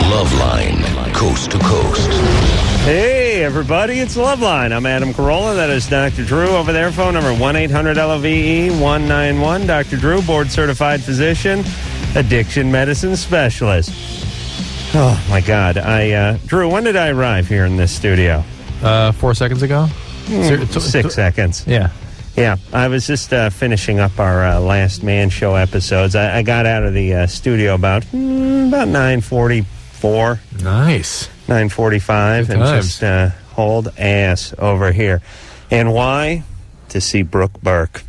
Loveline, coast to coast. Hey, everybody, it's Loveline. I'm Adam Carolla. That is Dr. Drew over there. Phone number 1-800-LOVE-191. Dr. Drew, board-certified physician, addiction medicine specialist. Oh, my God. Drew, when did I arrive here in this studio? 4 seconds ago? 6 seconds. Yeah. Yeah, I was just finishing up our Last Man Show episodes. I got out of the studio about 9:44. Nice. 9:45, and just hold ass over here. And why? To see Brooke Burke.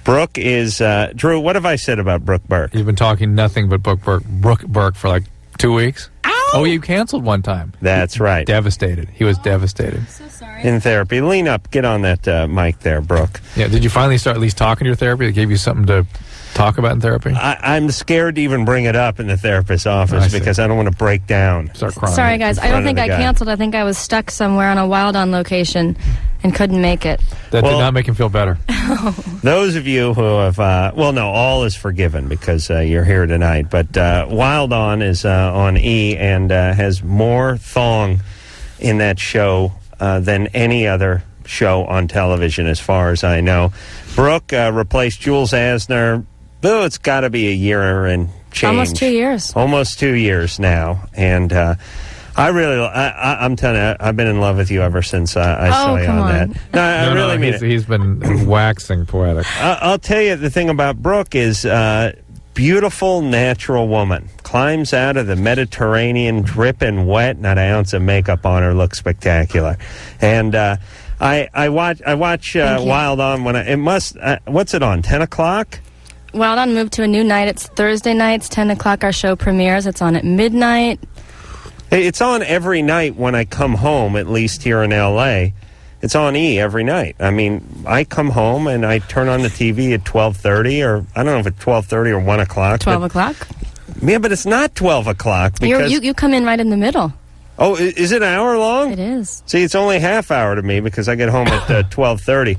Brooke is, Drew, what have I said about Brooke Burke? You've been talking nothing but Brooke Burke for like 2 weeks? Ow! Oh, you canceled one time. That's right. Devastated. He was devastated. I'm so sorry. In therapy. Lean up. Get on that mic there, Brooke. Yeah, did you finally start at least talking to your therapy? They gave you something to talk about in therapy? I'm scared to even bring it up in the therapist's office because I don't want to break down. Start crying. Sorry, guys. I don't think I canceled. I think I was stuck somewhere on a Wild On location and couldn't make it. That did not make him feel better. Those of you who have, all is forgiven because you're here tonight. But Wild On is on E and has more thong in that show than any other show on television, as far as I know. Brooke replaced Jules Asner. Oh, it's got to be a year and change. Almost 2 years. Almost 2 years now. And I'm telling you, I've been in love with you ever since I saw you on that. No, I really mean it. He's been waxing poetic. I'll tell you, the thing about Brooke is beautiful, natural woman. Climbs out of the Mediterranean, dripping wet, not an ounce of makeup on her, looks spectacular. And I watch Wild On when what's it on, 10 o'clock? Wild On moved to a new night. It's Thursday nights, 10 o'clock our show premieres. It's on at midnight. It's on every night when I come home, at least here in L.A. It's on E every night. I mean, I come home and I turn on the TV at 12:30, or I don't know if it's 12:30 or 1 o'clock. 12 o'clock? Yeah, but it's not 12 o'clock. Because You come in right in the middle. Oh, is it an hour long? It is. See, it's only half hour to me because I get home at 12:30.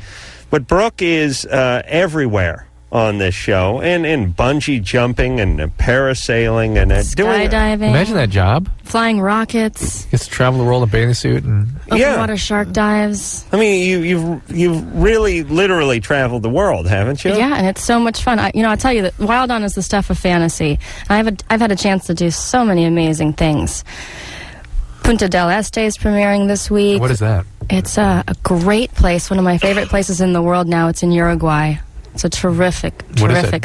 But Brooke is everywhere on this show, and bungee jumping and parasailing and skydiving. Imagine that job. Flying rockets. Gets to travel the world in a bathing suit and open water shark dives. I mean, you've really literally traveled the world, haven't you? Yeah, and it's so much fun. I'll tell you that Wild On is the stuff of fantasy. I've had a chance to do so many amazing things. Punta del Este is premiering this week. What is that? It's a great place, one of my favorite places in the world now. It's in Uruguay. It's a terrific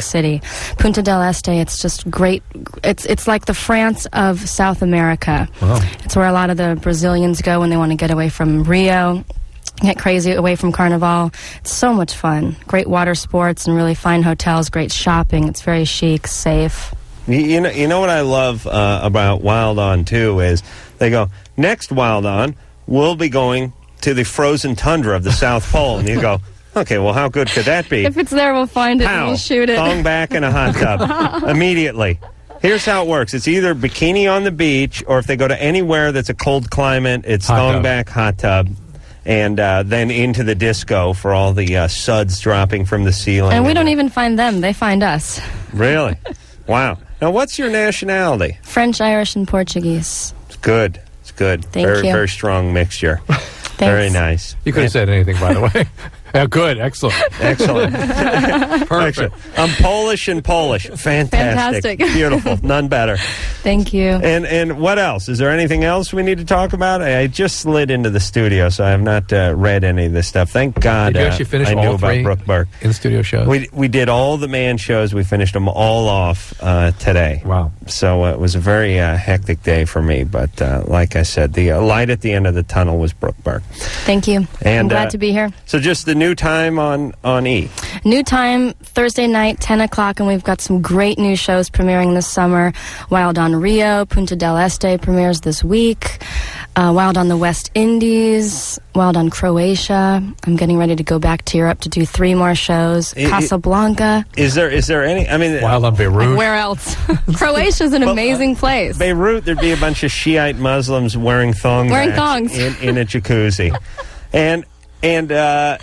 city. Punta del Este, it's just great. It's like the France of South America. Wow. It's where a lot of the Brazilians go when they want to get away from Rio, get crazy away from Carnival. It's so much fun. Great water sports and really fine hotels, great shopping. It's very chic, safe. You know what I love about Wild On, too, is they go, next Wild On, we'll be going to the frozen tundra of the South Pole. And you go, okay, well, how good could that be? If it's there, we'll find it and we'll shoot it. Thong back in a hot tub immediately. Here's how it works. It's either bikini on the beach, or if they go to anywhere that's a cold climate, it's thong back, hot tub, and then into the disco for all the suds dropping from the ceiling. And we don't even find them. They find us. Really? Wow. Now, what's your nationality? French, Irish, and Portuguese. It's good. It's good. Thank you. Very strong mixture. Very nice. You could have said anything, by the way. Yeah, good. Excellent. Excellent. Perfect. I'm Polish and Polish. Fantastic. Beautiful. None better. Thank you. And what else? Is there anything else we need to talk about? I just slid into the studio, so I have not read any of this stuff. Thank God. Did you actually finish I knew all three about Brooke Burke. in-studio shows? We did all the man shows. We finished them all off today. Wow. So it was a very hectic day for me. But like I said, the light at the end of the tunnel was Brooke Burke. Thank you. And, I'm glad to be here. So just the new time on E. New time, Thursday night, 10 o'clock, and we've got some great new shows premiering this summer. Wild on Rio, Punta del Este premieres this week. Wild on the West Indies, Wild on Croatia. I'm getting ready to go back to Europe to do 3 more shows. Casablanca. Is there any? I mean, Wild on Beirut. Like where else? Croatia's an amazing place. Beirut, there'd be a bunch of Shiite Muslims wearing thongs in a jacuzzi. And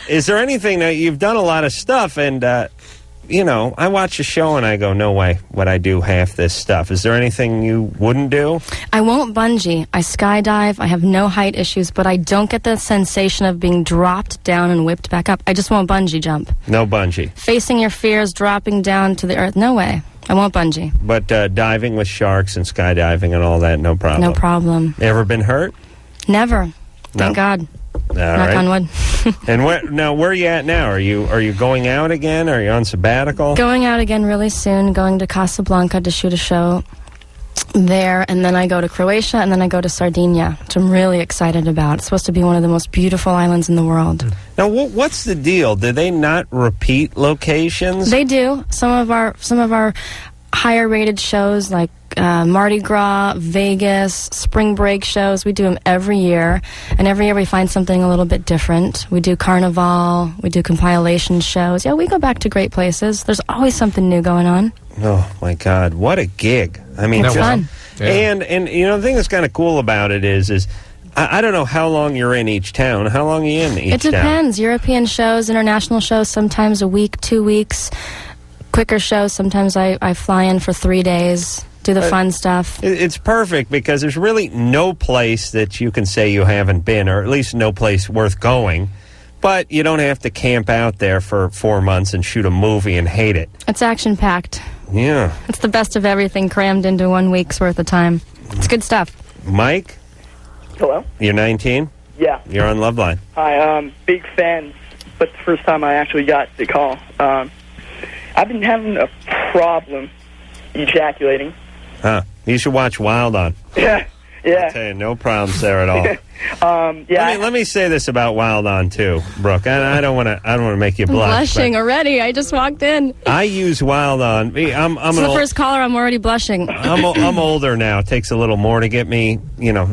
is there anything that you've done a lot of stuff, and I watch a show and I go, no way would I do half this stuff. Is there anything you wouldn't do? I won't bungee. I skydive. I have no height issues, but I don't get the sensation of being dropped down and whipped back up. I just won't bungee jump. No bungee. Facing your fears, dropping down to the earth, no way. I won't bungee. But diving with sharks and skydiving and all that, no problem. No problem. Ever been hurt? Never. Thank God. All Knock on wood. And where are you at now? Are you going out again? Are you on sabbatical? Going out again really soon. Going to Casablanca to shoot a show there, and then I go to Croatia, and then I go to Sardinia, which I'm really excited about. It's supposed to be one of the most beautiful islands in the world. Now, what's the deal? Do they not repeat locations? They do. Some of our higher rated shows, like Mardi Gras, Vegas, spring break shows, we do them every year, and every year we find something a little bit different. We do Carnival, we do compilation shows. Yeah, we go back to great places. There's always something new going on. Oh my God, what a gig. I mean, it's fun. Yeah. And the thing that's kind of cool about it is I don't know how long you're in each town. How long are you in each town? It depends. European shows, international shows, sometimes a week, 2 weeks. Quicker shows, sometimes I fly in for 3 days, do the fun stuff. It's perfect because there's really no place that you can say you haven't been, or at least no place worth going. But you don't have to camp out there for 4 months and shoot a movie and hate it. It's action-packed. Yeah. It's the best of everything crammed into 1 week's worth of time. It's good stuff. Mike? Hello? You're 19? Yeah. You're on Loveline. Hi, big fan, but the first time I actually got the call. I've been having a problem ejaculating. Huh. You should watch Wild On. Yeah. I'll tell you, no problems there at all. Let me say this about Wild On too, Brooke. I don't want to make you blush. I'm blushing already. I just walked in. I use Wild On. I'm the first caller. I'm already blushing. I'm older now. It takes a little more to get me,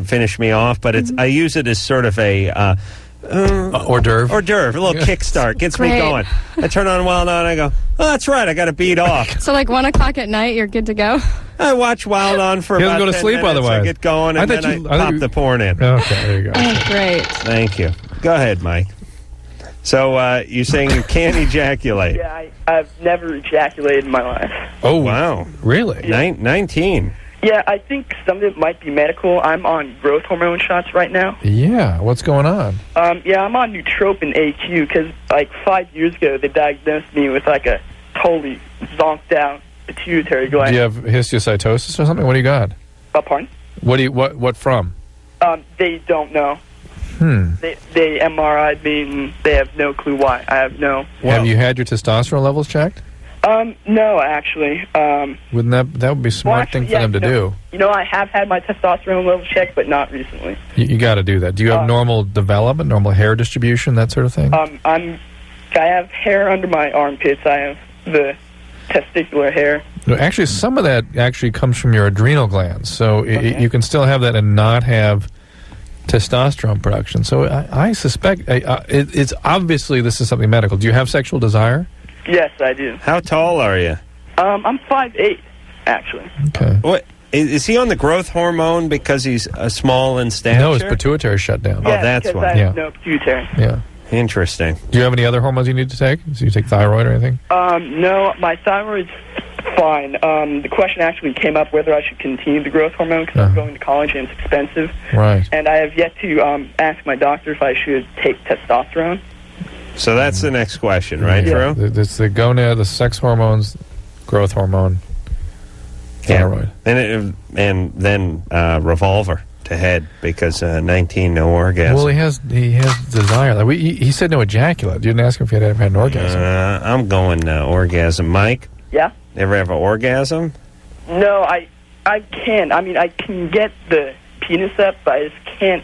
finish me off. But I use it as sort of a hors d'oeuvre. Hors d'oeuvre, a little kickstart. Gets me Great. going. I turn on Wild On, I go, oh, that's right, I got to beat off. So like 1 o'clock at night, you're good to go? I watch Wild On for He about doesn't go to 10 sleep minutes. otherwise. I get going, and then I pop the porn in. Okay, there you go. Oh, great. Thank you. Go ahead, Mike. So you're saying you can't ejaculate? Yeah, I've never ejaculated in my life. Oh, wow. Really? 19. Yeah, I think some of it might be medical. I'm on growth hormone shots right now. Yeah, what's going on? Yeah, I'm on Nootropic AQ because, 5 years ago, they diagnosed me with, a totally zonked out pituitary gland. Do you have histiocytosis or something? What do you got? Pardon? What from? They don't know. They MRI'd me, and they have no clue why. I have no... Have you had your testosterone levels checked? No, actually. Wouldn't that would be a smart thing for them to do? I have had my testosterone levels checked, but not recently. You got to do that. Do you have normal development, normal hair distribution, that sort of thing? I have hair under my armpits. I have the testicular hair. No, actually, some of that actually comes from your adrenal glands. So you can still have that and not have testosterone production. So I suspect it's obviously this is something medical. Do you have sexual desire? Yes, I do. How tall are you? I'm 5'8", actually. Okay. What is he on the growth hormone because he's small in stature? No, his pituitary shut down. Yeah, that's because why. I have no pituitary. Yeah. Interesting. Do you have any other hormones you need to take? Do you take thyroid or anything? No, my thyroid's fine. The question actually came up whether I should continue the growth hormone because I'm going to college and it's expensive. Right. And I have yet to ask my doctor if I should take testosterone. So that's the next question, right, Drew? It's the gonad, the sex hormones, growth hormone, thyroid. And then revolver to head because 19 no orgasm. Well, he has desire. Like he said no ejaculate. You didn't ask him if he had ever had an orgasm. I'm going orgasm. Mike? Yeah? Ever have an orgasm? No, I can't. I mean, I can get the penis up, but I just can't.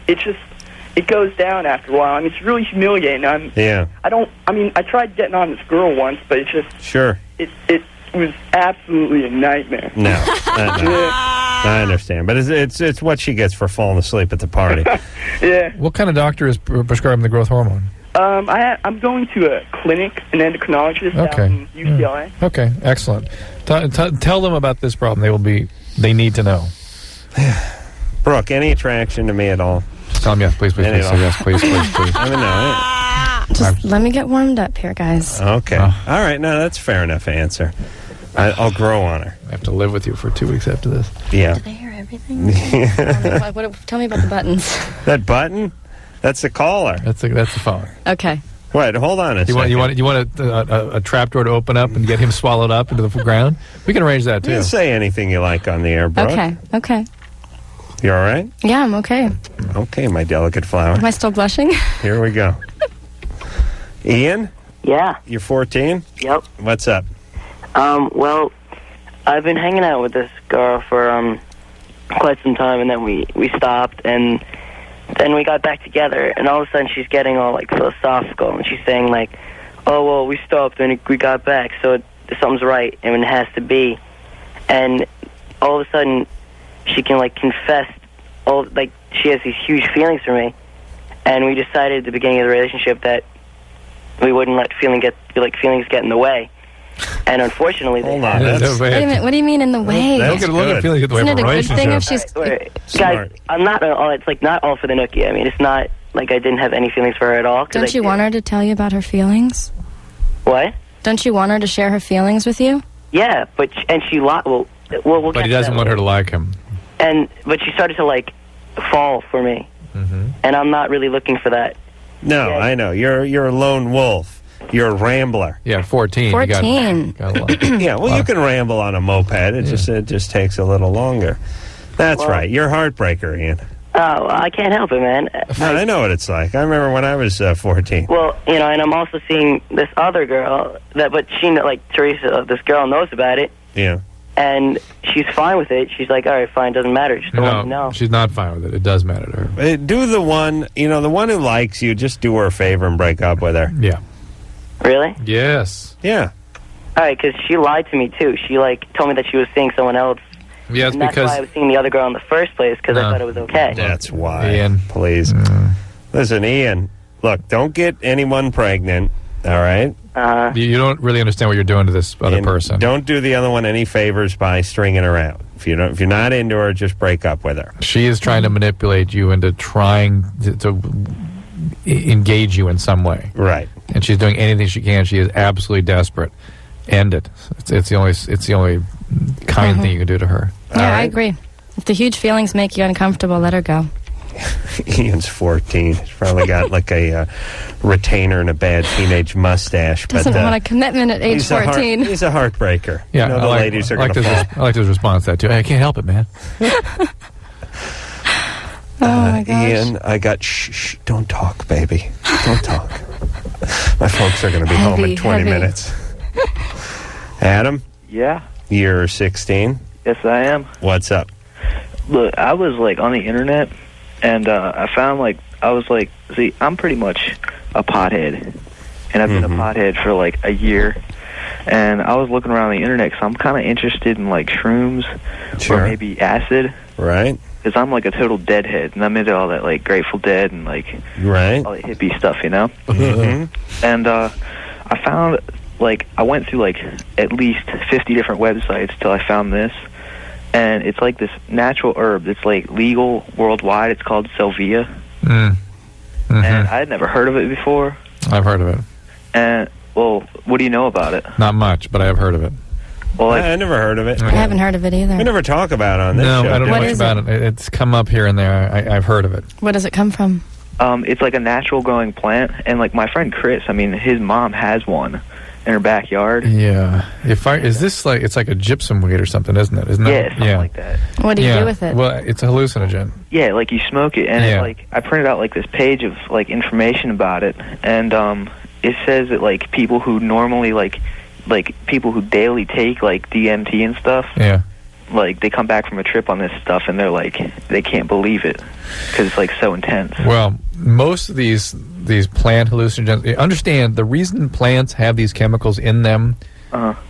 It goes down after a while. I mean, it's really humiliating. I tried getting on this girl once, but it just... Sure. It was absolutely a nightmare. No. I understand. But it's what she gets for falling asleep at the party. Yeah. What kind of doctor is prescribing the growth hormone? I'm going to a clinic, an endocrinologist out in UCLA. Okay, excellent. Tell them about this problem. They need to know. Brooke, any attraction to me at all? Just tell them yes, please. Yes, please. I mean, no. Just let me get warmed up here, guys. Okay. All right. No, that's a fair enough answer. I'll grow on her. I have to live with you for 2 weeks after this. Yeah. Did I hear everything? Tell me about the buttons. That button? That's the caller. That's the phone. Okay. Wait, hold on a second. You want a trapdoor to open up and get him swallowed up into the ground? We can arrange that, too. You can say anything you like on the air, Brooke. Okay. You all right? Yeah, I'm okay. Okay, my delicate flower. Am I still blushing? Here we go. Ian? Yeah. You're 14? Yep. What's up? Well, I've been hanging out with this girl for quite some time, and then we stopped, and then we got back together, and all of a sudden she's getting all, like, philosophical, and she's saying, like, oh, well, we stopped, and we got back, so something's right, and it has to be. And all of a sudden, she can, like, confess, she has these huge feelings for me, and we decided at the beginning of the relationship that we wouldn't let feelings get in the way. And unfortunately, hold on. Wait a minute. What do you mean in the way? That's good. Look at feelings get in the way of a relationship. Isn't it a good thing if she's... Guys, I'm not all. It's like not all for the nookie. I mean, it's not like I didn't have any feelings for her at all. Don't you want her to tell you about her feelings? What? Don't you want her to share her feelings with you? Yeah, but she we'll but he doesn't want her to like him. But she started to like fall for me, and I'm not really looking for that. No, yeah. I know. You're a lone wolf. You're a rambler. Yeah, 14. 14. Yeah, well, you can ramble on a moped. It just takes a little longer. That's right. You're a heartbreaker, Ian. Oh, I can't help it, man. I know what it's like. I remember when I was 14. Well, and I'm also seeing this other girl but she, like Teresa, this girl knows about it. Yeah. And she's fine with it. She's like, all right, fine, doesn't matter. Just don't let me know. She's not fine with it. It does matter to her. Do the one who likes you, just do her a favor and break up with her. Yeah. Really? Yes. Yeah. All right, because she lied to me, too. She, told me that she was seeing someone else. Yes, and that's because... why I was seeing the other girl in the first place, because I thought it was okay. That's why. Ian. Please. Listen, Ian, look, don't get anyone pregnant, all right? You don't really understand what you're doing to this other person. Don't do the other one any favors by stringing her out. If you're not into her, just break up with her. She is trying to manipulate you into trying to engage you in some way. Right. And she's doing anything she can. She is absolutely desperate. End it. It's the only kind thing you can do to her. Yeah, right. I agree. If the huge feelings make you uncomfortable, let her go. Ian's 14. He's probably got like a retainer and a bad teenage mustache. Doesn't want a commitment at age 14. He's a heartbreaker. Yeah, the ladies are going to fall. I like his response to that, too. I can't help it, man. Oh, my gosh. Ian, I got shh, don't talk, baby. Don't talk. My folks are going to be home in 20 minutes. Adam? Yeah? You're 16? Yes, I am. What's up? Look, I was, on the internet, and I found, see, I'm pretty much a pothead. And I've been a pothead for, a year. And I was looking around the internet because I'm kind of interested in, shrooms or maybe acid. Right. Because I'm, a total deadhead, and I'm into all that, Grateful Dead and, right. all that hippie stuff, you know? And I found, I went through, at least 50 different websites till I found this. And it's, this natural herb that's, legal worldwide. It's called Salvia. And I had never heard of it before. I've heard of it. And, well, what do you know about it? Not much, but I have heard of it. Well, I never heard of it. I haven't heard of it either. We never talk about it on this show. No, I don't know much about it. It's come up here and there. I've heard of it. What does it come from? It's a natural growing plant. And, my friend Chris, his mom has one in her backyard. Yeah. Is this it's like a gypsum weed or something, isn't it? Isn't it? Something like that. What do you do with it? Well, it's a hallucinogen. Yeah, you smoke it. And I printed out this page of information about it. And it says that people who normally people who daily take DMT and stuff. Yeah. They come back from a trip on this stuff and they're they can't believe it because it's so intense. Well, most of these plant hallucinogens, understand the reason plants have these chemicals in them,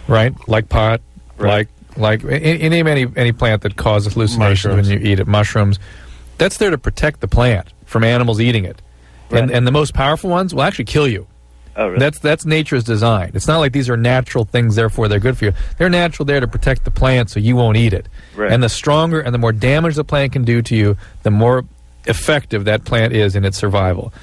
right? Like pot, right. like any plant that causes hallucinations when you eat it, mushrooms. That's there to protect the plant from animals eating it, right. and the most powerful ones will actually kill you. Oh, really? That's nature's design. It's not like these are natural things, therefore they're good for you. They're natural there to protect the plant so you won't eat it. Right. And the stronger and the more damage the plant can do to you, the more effective that plant is in its survival.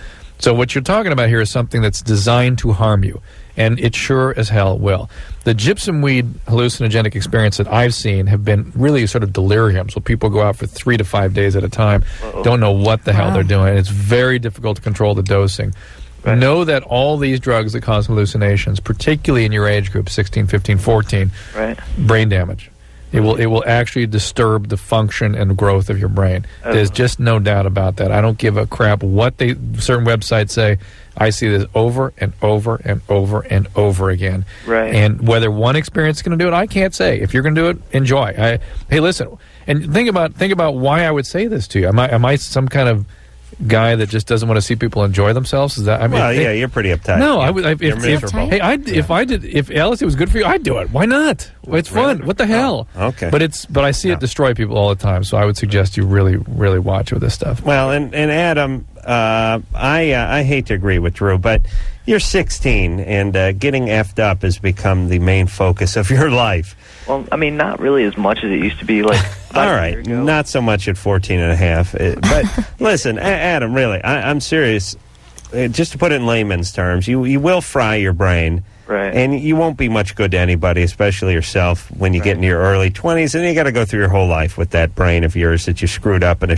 So what you're talking about here is something that's designed to harm you, and it sure as hell will. The gypsum weed hallucinogenic experience that I've seen have been really sort of deliriums, where people go out for 3 to 5 days at a time, don't know what the hell they're doing. It's very difficult to control the dosing. Right. Know that all these drugs that cause hallucinations, particularly in your age group, 16, 15, 14, brain damage. It will actually disturb the function and growth of your brain. There's just no doubt about that. I don't give a crap what certain websites say. I see this over and over and over and over again. Right. And whether one experience is going to do it, I can't say. If you're going to do it, enjoy. Hey, listen, and think about why I would say this to you. Am I some kind of guy that just doesn't want to see people enjoy themselves? Is that? I mean, you're pretty uptight. No, you're miserable. If LSD was good for you, I'd do it. Why not? It's fun. What the hell? Okay. But I see it destroy people all the time. So I would suggest you really, really watch with this stuff. Well, and Adam, I hate to agree with Drew, but you're 16, and getting effed up has become the main focus of your life. Well, I mean, not really as much as it used to be. Like, all right, not so much at 14 and a half. But listen, Adam, really, I'm serious. Just to put it in layman's terms, you will fry your brain. Right. And you won't be much good to anybody, especially yourself, when you get into your early 20s. And you got to go through your whole life with that brain of yours that you screwed up in a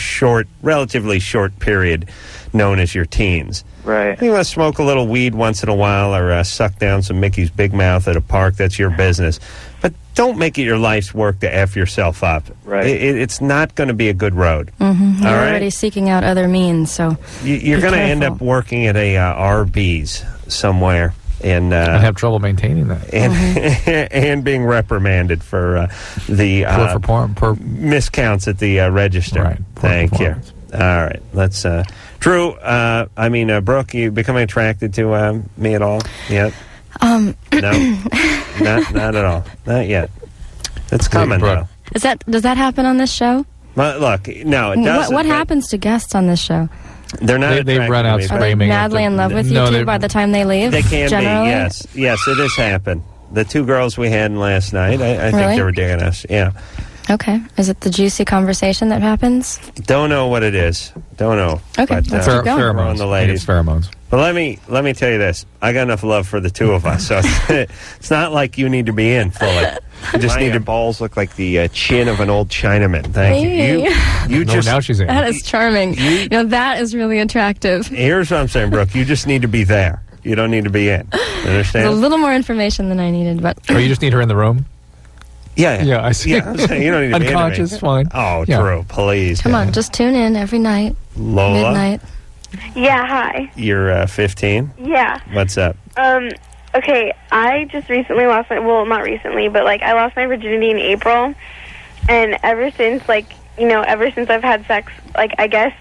relatively short period known as your teens. Right. You want to smoke a little weed once in a while or suck down some Mickey's Big Mouth at a park, that's your business. But don't make it your life's work to F yourself up. Right. It's not going to be a good road. Mm-hmm. You're already seeking out other means, so you're going to end up working at a Arby's somewhere. And I have trouble maintaining that. And being reprimanded for the miscounts at the register. Right. Thank you. All right. Let's... Drew, Brooke, you becoming attracted to me at all yet? No. Not at all. Not yet. It's coming, though. Does that happen on this show? Well, look, no, it doesn't. What happens to guests on this show? They're not. They run out screaming. Are they madly in love with you two by the time they leave? They can generally? be. Yes, it has happened. The 2 girls we had last night, I think they were digging us. Yeah. Okay. Is it the juicy conversation that happens? Don't know what it is. Don't know. Okay. But, let's keep going. Pheromones. On the ladies. Pheromones. But let me tell you this. I got enough love for the 2 of us, so it's not like you need to be in fully. You just need your balls look like the chin of an old Chinaman. Thank you. You just now she's in. That is charming. That is really attractive. Here's what I'm saying, Brooke. You just need to be there. You don't need to be in. You understand? There's a little more information than I needed, but you just need her in the room. Yeah, I see. Yeah, I'm saying you don't need to be unconscious, fine. Oh, Drew, please. Come on, just tune in every night. Lola, midnight. Yeah, hi. You're 15? Yeah. What's up? Okay, I just recently lost not recently, but, I lost my virginity in April, and ever since I've had sex, I guess,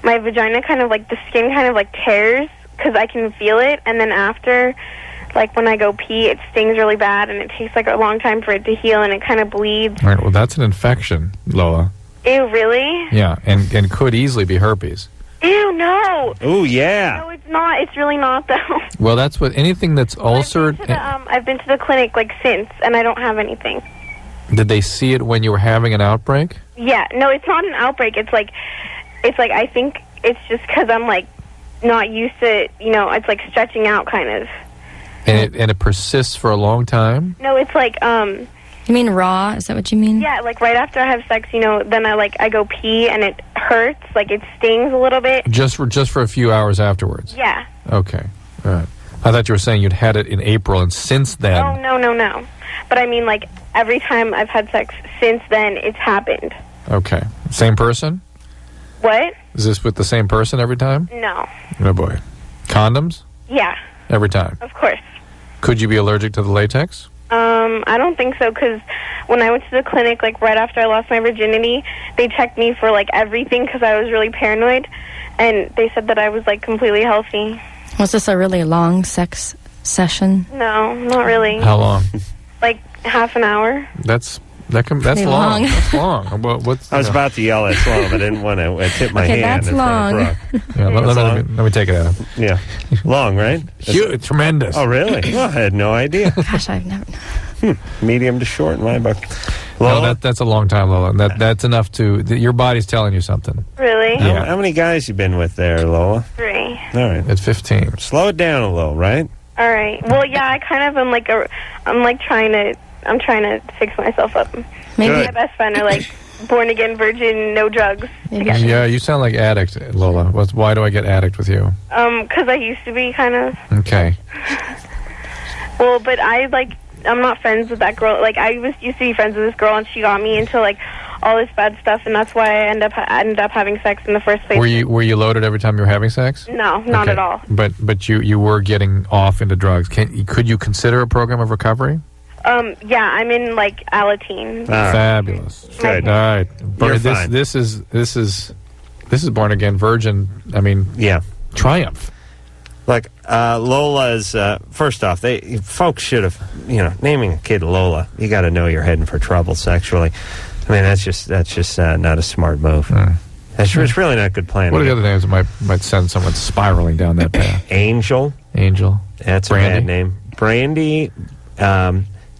my vagina kind of, the skin kind of, tears, because I can feel it, and then after, when I go pee, it stings really bad, and it takes, a long time for it to heal, and it kind of bleeds. All right, well, that's an infection, Lola. Ew, really? Yeah, and could easily be herpes. Ew, no. Oh, yeah. No, it's not. It's really not, though. Well, that's what anything that's ulcered. I've been to the clinic since, and I don't have anything. Did they see it when you were having an outbreak? Yeah, no, it's not an outbreak. It's I think it's just because I'm not used to it's stretching out kind of. And it persists for a long time. No, it's You mean raw? Is that what you mean? Yeah, right after I have sex, then I go pee and it hurts, it stings a little bit. Just for a few hours afterwards? Yeah. Okay. All right. I thought you were saying you'd had it in April and since then... Oh, no. But I mean, every time I've had sex since then, it's happened. Okay. Same person? What? Is this with the same person every time? No. Oh, boy. Condoms? Yeah. Every time? Of course. Could you be allergic to the latex? I don't think so, because when I went to the clinic, right after I lost my virginity, they checked me for, everything, because I was really paranoid, and they said that I was, completely healthy. Was this a really long sex session? No, not really. How long? Half an hour. That's Pretty long. long. That's long. I was about to yell at Sloan, but I didn't want to tip my hand. That's in long. front of Brooke. Yeah, let me take it out. Yeah. Long, right? Huge, tremendous. Oh, really? Well, I had no idea. Gosh, I've never... Medium to short in my book. No, that's a long time, Lola. That's enough your body's telling you something. Really? How many guys you been with there, Lola? 3. All right. It's 15. Slow it down a little, right? All right. Well, yeah, I kind of am I'm trying to fix myself up. Maybe my best friend are like born again virgin, no drugs. Yeah, you sound like addict, Lola. Why do I get addict with you? Because I used to be kind of. Okay. Well, but I'm not friends with that girl. Like, I used to be friends with this girl, and she got me into like all this bad stuff, and that's why I ended up having sex in the first place. Were you loaded every time you were having sex? No, not at all. But you were getting off into drugs. Could you consider a program of recovery? Yeah, I'm in like Alateen. Fabulous. Good. All right. You're fine. This is born again virgin. I mean, yeah, triumph. Like Lola's. First off, folks should have, naming a kid Lola. You got to know you're heading for trouble sexually. I mean, that's just not a smart move. It's really not good planning. What are the other names that might send someone spiraling down that path? Angel. That's Brandy? a bad name. Brandy.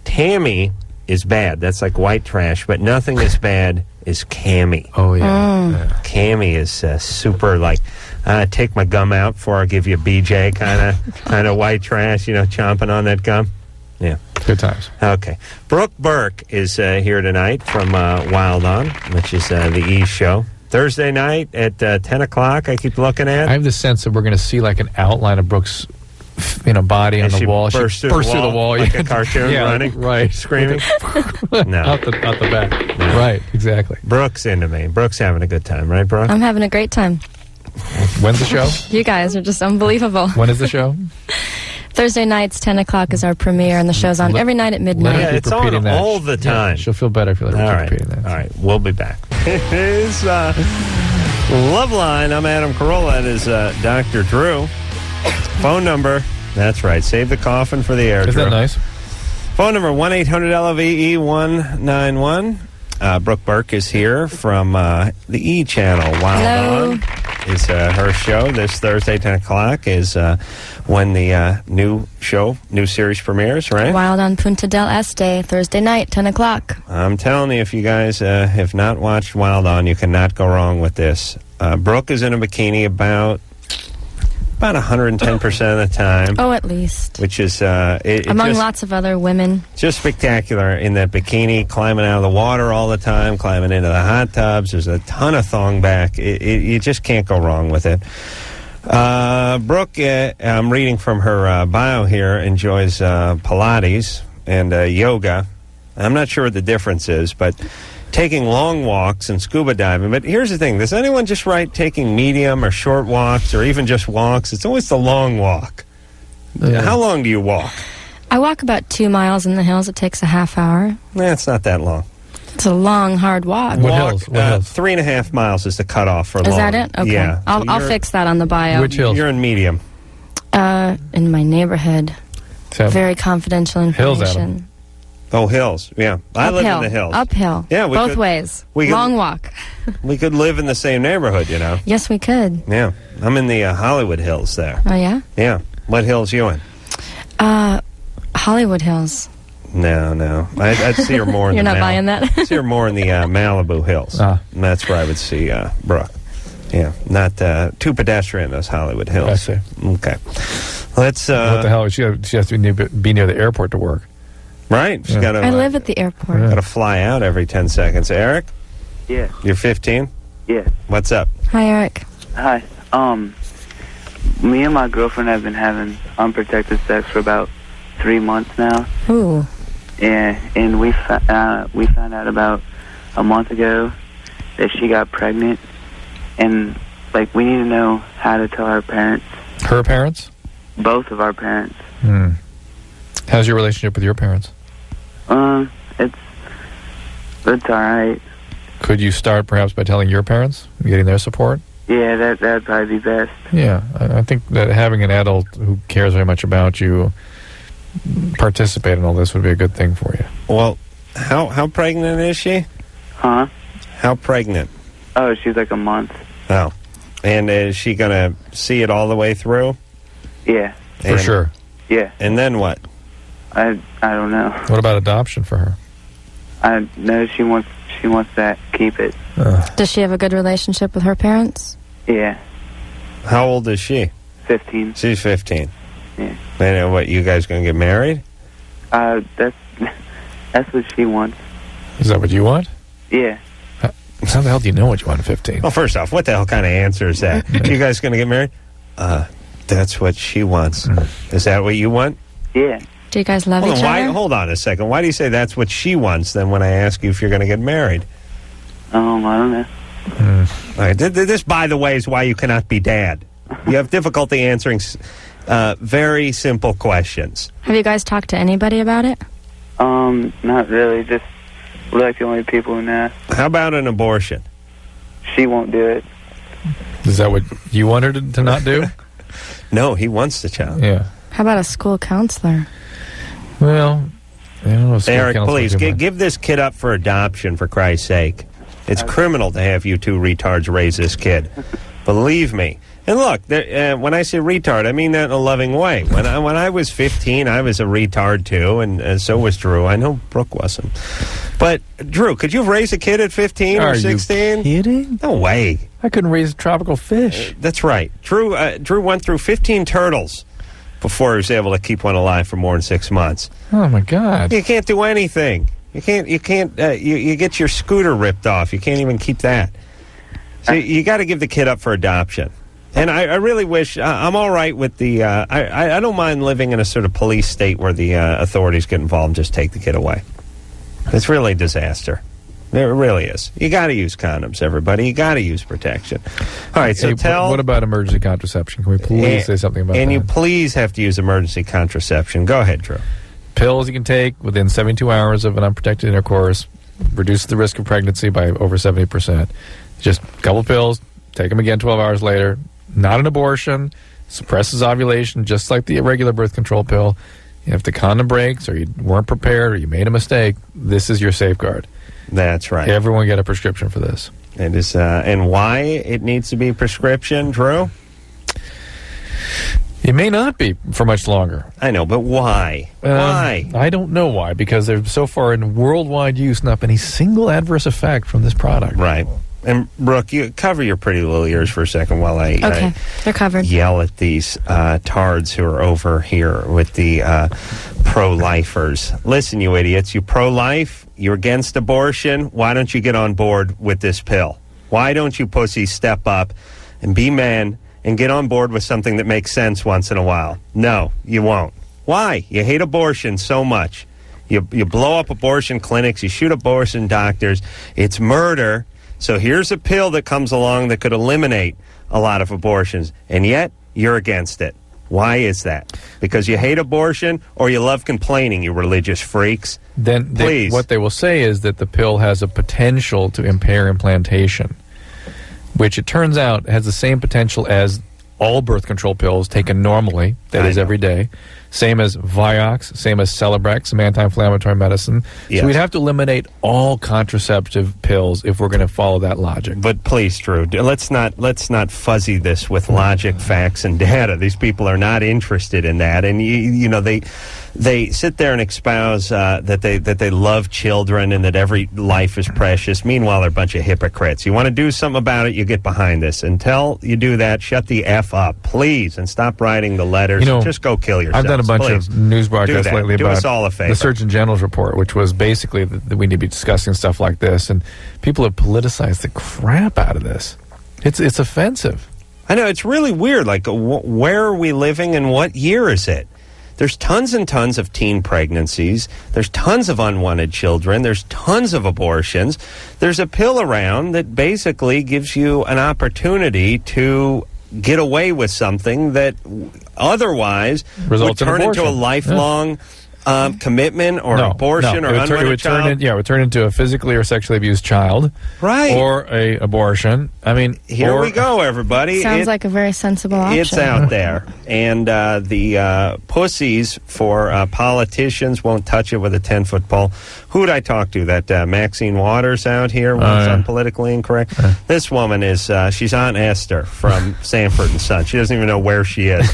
Tammy is bad. That's like white trash, but nothing as bad as Cammy. Oh, yeah. Cammy is super, like, take my gum out before I give you a BJ kind of white trash, chomping on that gum. Yeah. Good times. Okay. Brooke Burke is here tonight from Wild On, which is the E! show. Thursday night at 10 o'clock, I keep looking at. I have the sense that we're going to see like an outline of Brooke's body on the wall. She bursts through the wall like a cartoon running, right, screaming. No. out the back. No. Right, exactly. Brooke's into me. Brooke's having a good time, right, Brooke? I'm having a great time. When's the show? You guys are just unbelievable. When is the show? Thursday nights, 10 o'clock is our premiere, and the show's on every night at midnight. Yeah, it's on that. all the time. Yeah, she'll feel better if you let her keep repeating that. All right, we'll be back. It is Loveline. I'm Adam Carolla. It is Dr. Drew. Phone number. That's right. Save the coffin for the air. Isn't that nice? Phone number 1-800-LOVE-191. Brooke Burke is here from the E! channel. Wild On is her show. This Thursday, 10 o'clock, is when the new series premieres, right? Wild On Punta del Este, Thursday night, 10 o'clock. I'm telling you, if you guys have not watched Wild On, you cannot go wrong with this. Brooke is in a bikini about 110% of the time. Oh, at least. Which is... among lots of other women. Just spectacular in that bikini, climbing out of the water all the time, climbing into the hot tubs. There's a ton of thong back. You just can't go wrong with it. Brooke, I'm reading from her bio here, enjoys Pilates and yoga. I'm not sure what the difference is, but... taking long walks and scuba diving. But here's the thing. Does anyone just write taking medium or short walks or even just walks? It's always the long walk. Yeah. How long do you walk? I walk about 2 miles in the hills. It takes a half hour. It's not that long. It's a long, hard walk. What hills? 3.5 miles is the cutoff for long. Is that it? Okay. Yeah. I'll fix that on the bio. Which hills? You're in medium. In my neighborhood. Very confidential information. Hills, Adam. Oh, hills. Yeah. I live in the hills. Uphill. Yeah, both ways. Long walk. We could live in the same neighborhood, Yes, we could. Yeah. I'm in the Hollywood Hills there. Oh, yeah? Yeah. What hills you in? Hollywood Hills. No. I'd see her more in You're not buying that? I'd see her more in the Malibu Hills. And that's where I would see Brooke. Yeah. Not too pedestrian, those Hollywood Hills. I see. Okay. Let's... what the hell? She has to be near the airport to work. Right. She's I live at the airport. Got to fly out every 10 seconds. Eric? Yeah. You're 15? Yeah. What's up? Hi, Eric. Hi. Me and my girlfriend have been having unprotected sex for about 3 months now. Ooh. And we found out about a month ago that she got pregnant. And, we need to know how to tell our parents. Her parents? Both of our parents. How's your relationship with your parents? It's all right. Could you start perhaps by telling your parents, getting their support? Yeah, that'd probably be best. Yeah, I think that having an adult who cares very much about you participate in all this would be a good thing for you. Well, how pregnant is she? Huh? How pregnant? Oh, she's like a month. Oh. And is she going to see it all the way through? Yeah. For sure. Yeah. And then what? I don't know. What about adoption for her? I know she wants that. Keep it. Does she have a good relationship with her parents? Yeah. How old is she? 15. She's 15. Yeah. And what, you guys going to get married? That's what she wants. Is that what you want? Yeah. How the hell do you know what you want at 15? Well, first off, what the hell kind of answer is that? You guys going to get married? That's what she wants. Is that what you want? Yeah. Do you guys love each other? Hold on a second. Why do you say that's what she wants then when I ask you if you're going to get married? I don't know. All right. This, by the way, is why you cannot be dad. You have difficulty answering very simple questions. Have you guys talked to anybody about it? Not really. Just we're like the only people who know. How about an abortion? She won't do it. Is that what you want her to not do? No, he wants the child. Yeah. How about a school counselor? Well, I don't know. Eric, please, give this kid up for adoption, for Christ's sake. It's criminal to have you two retards raise this kid. Believe me. And look, when I say retard, I mean that in a loving way. When I was 15, I was a retard too, and so was Drew. I know Brooke wasn't. But, Drew, could you have raised a kid at 15 or 16? Are you kidding? No way. I couldn't raise a tropical fish. That's right. Drew went through 15 turtles before he was able to keep one alive for more than 6 months. Oh, my God. You can't do anything. You get your scooter ripped off. You can't even keep that. So you got to give the kid up for adoption. And I really wish, I'm all right with the, I don't mind living in a sort of police state where the authorities get involved and just take the kid away. It's really a disaster. It really is. You got to use condoms, everybody. You got to use protection. All right, so what about emergency contraception? Can we please say something about that? And you please have to use emergency contraception. Go ahead, Drew. Pills you can take within 72 hours of an unprotected intercourse reduces the risk of pregnancy by over 70%. Just a couple pills, take them again 12 hours later. Not an abortion, suppresses ovulation just like the regular birth control pill. If the condom breaks or you weren't prepared or you made a mistake, this is your safeguard. That's right. Everyone get a prescription for this. It is, and why it needs to be prescription, Drew? It may not be for much longer. I know, but why? Why? I don't know why, because there's so far in worldwide use not been a single adverse effect from this product. Right. And, Brooke, you cover your pretty little ears for a second while Okay, they're covered. Yell at these tards who are over here with the pro-lifers. Listen, you idiots, you pro-life, you're against abortion, why don't you get on board with this pill? Why don't you pussies step up and be men and get on board with something that makes sense once in a while? No, you won't. Why? You hate abortion so much. You blow up abortion clinics, you shoot abortion doctors. It's murder. So here's a pill that comes along that could eliminate a lot of abortions, and yet you're against it. Why is that? Because you hate abortion or you love complaining, you religious freaks? Then please. What they will say is that the pill has a potential to impair implantation, which it turns out has the same potential as all birth control pills taken normally, that is every day. Same as Vioxx, same as Celebrex, some anti-inflammatory medicine. Yes. So we'd have to eliminate all contraceptive pills if we're going to follow that logic. But please, Drew, let's not fuzzy this with logic, facts, and data. These people are not interested in that, and you know they sit there and espouse that they love children and that every life is precious. Meanwhile, they're a bunch of hypocrites. You want to do something about it, you get behind this. Until you do that, shut the F up, please, and stop writing the letters. Just go kill yourself. I've done a bunch of news broadcasts lately do about us all a favor. the Surgeon General's report, which was basically that we need to be discussing stuff like this, and people have politicized the crap out of this. It's offensive. I know, it's really weird. Like, where are we living and what year is it? There's tons and tons of teen pregnancies. There's tons of unwanted children. There's tons of abortions. There's a pill around that basically gives you an opportunity to get away with something that otherwise results would turn in into a lifelong commitment or abortion or unwanted child. It would turn into a physically or sexually abused child. Right. Or a abortion. I mean, here we go, everybody. Sounds like a very sensible option. It's out there. And the pussies for politicians won't touch it with a 10-foot pole. Who'd I talk to? That Maxine Waters out here when it's unpolitically incorrect? This woman is, she's Aunt Esther from Sanford and Son. She doesn't even know where she is.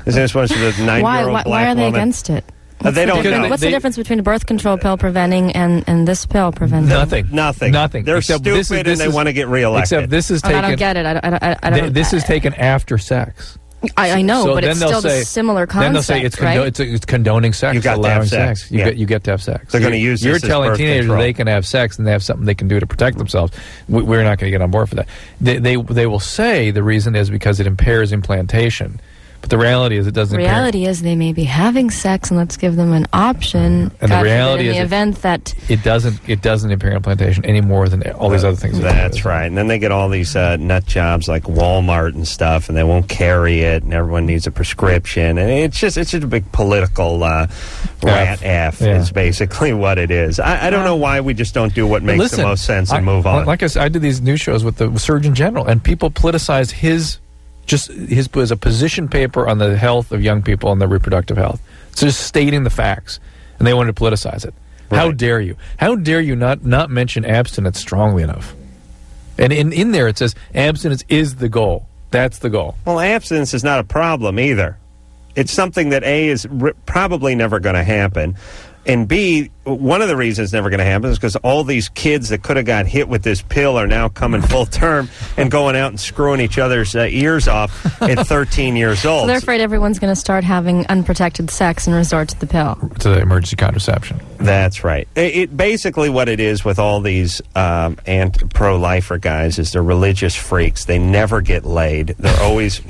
Isn't this one? She's a 9-year-old black woman. Why are they against it? They don't know. What's the difference between a birth control pill preventing and this pill preventing? Nothing. They're stupid and they want to get reelected. Except this is taken. I don't get it. I don't. This is taken after sex. I know, So but it's still a similar concept. Then they'll say it's condoning sex. You got to have sex. You get to have sex. They're going to use You're this as telling birth teenagers control. they can have sex and they have something they can do to protect themselves. We're not going to get on board for that. They will say the reason is because it impairs implantation. But the reality is it doesn't. Reality is they may be having sex, and let's give them an option. And the reality is in the event that it doesn't impair implantation any more than all these other things. That's right. And then they get all these nut jobs like Walmart and stuff, and they won't carry it, and everyone needs a prescription, and it's just a big political rat F is basically what it is. I don't know why we just don't do what makes the most sense and move on. Like I said, I did these news shows with the Surgeon General, and people politicize his as a position paper on the health of young people and their reproductive health. It's just stating the facts, and they wanted to politicize it. Right. How dare you? How dare you not mention abstinence strongly enough? And in there it says abstinence is the goal. That's the goal. Well, abstinence is not a problem either. It's something that A, is probably never going to happen. And B, one of the reasons it's never going to happen is because all these kids that could have got hit with this pill are now coming full term and going out and screwing each other's ears off at 13 years old. So they're afraid everyone's going to start having unprotected sex and resort to the pill. To the emergency contraception. That's right. It basically what it is with all these pro-lifer guys is they're religious freaks. They never get laid. They're always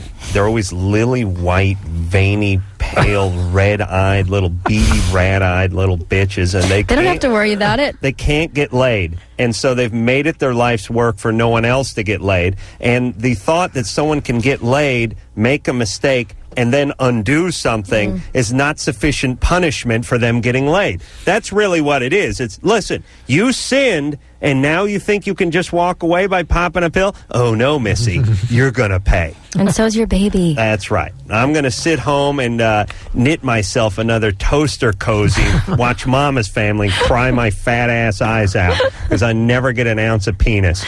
lily white, veiny, pale, red-eyed, little beady, rat-eyed little bitches, and they don't have to worry about it. They can't get laid, and so they've made it their life's work for no one else to get laid. And the thought that someone can get laid, make a mistake, and then undo something is not sufficient punishment for them getting laid. That's really what it is. It's, listen, you sinned, and now you think you can just walk away by popping a pill? Oh, no, Missy, you're going to pay. And so's your baby. That's right. I'm going to sit home and knit myself another toaster cozy, watch Mama's Family, cry my fat-ass eyes out, because I never get an ounce of penis.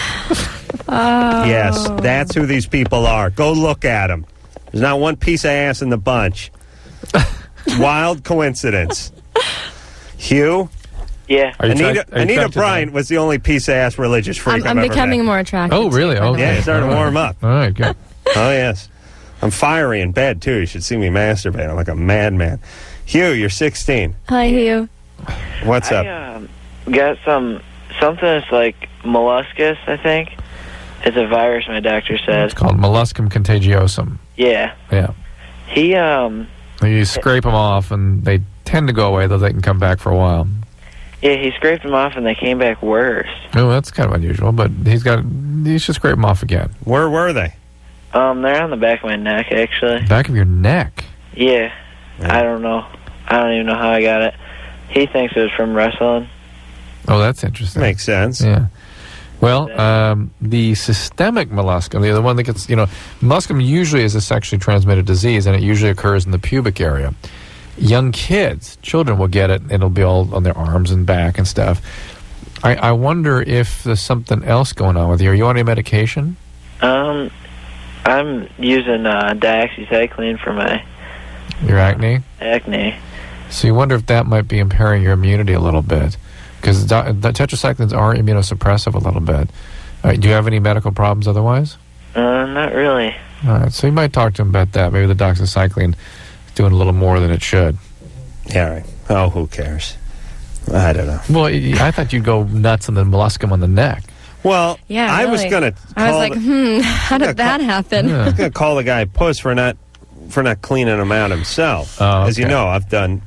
Oh. Yes, that's who these people are. Go look at them. There's not one piece of ass in the bunch. Wild coincidence. Hugh? Yeah. Anita Bryant was the only piece of ass religious freak I'm I've becoming ever met. more attractive. Oh, really? Okay. Yeah, starting to warm up. All right, good. Oh, yes. I'm fiery in bed, too. You should see me masturbate. I'm like a madman. Hugh, you're 16. Hi, Hugh. What's up? Got something that's like molluscus, I think. It's a virus, my doctor said. It's called molluscum contagiosum. Yeah. Yeah. You scrape them off, and they tend to go away, though they can come back for a while. Yeah, he scraped them off, and they came back worse. Oh, that's kind of unusual, but he should scrape them off again. Where were they? They're on the back of my neck, actually. Back of your neck? Yeah. I don't know. I don't even know how I got it. He thinks it was from wrestling. Oh, that's interesting. Makes sense. Yeah. Well, the systemic molluscum, the one that gets, molluscum usually is a sexually transmitted disease, and it usually occurs in the pubic area. Young children will get it, and it'll be all on their arms and back and stuff. I wonder if there's something else going on with you. Are you on any medication? I'm using dioxycycline for my... Your acne? Acne. So you wonder if that might be impairing your immunity a little bit. Because the tetracyclines are immunosuppressive a little bit. Do you have any medical problems otherwise? Not really. All right, so you might talk to him about that. Maybe the doxycycline is doing a little more than it should. Yeah, right. Oh, who cares? I don't know. Well, I thought you'd go nuts on the molluscum on the neck. Well, yeah, I was going to I was like, how did that happen? I was going to call the guy puss for not cleaning him out himself. Oh, okay. As you know, I've done...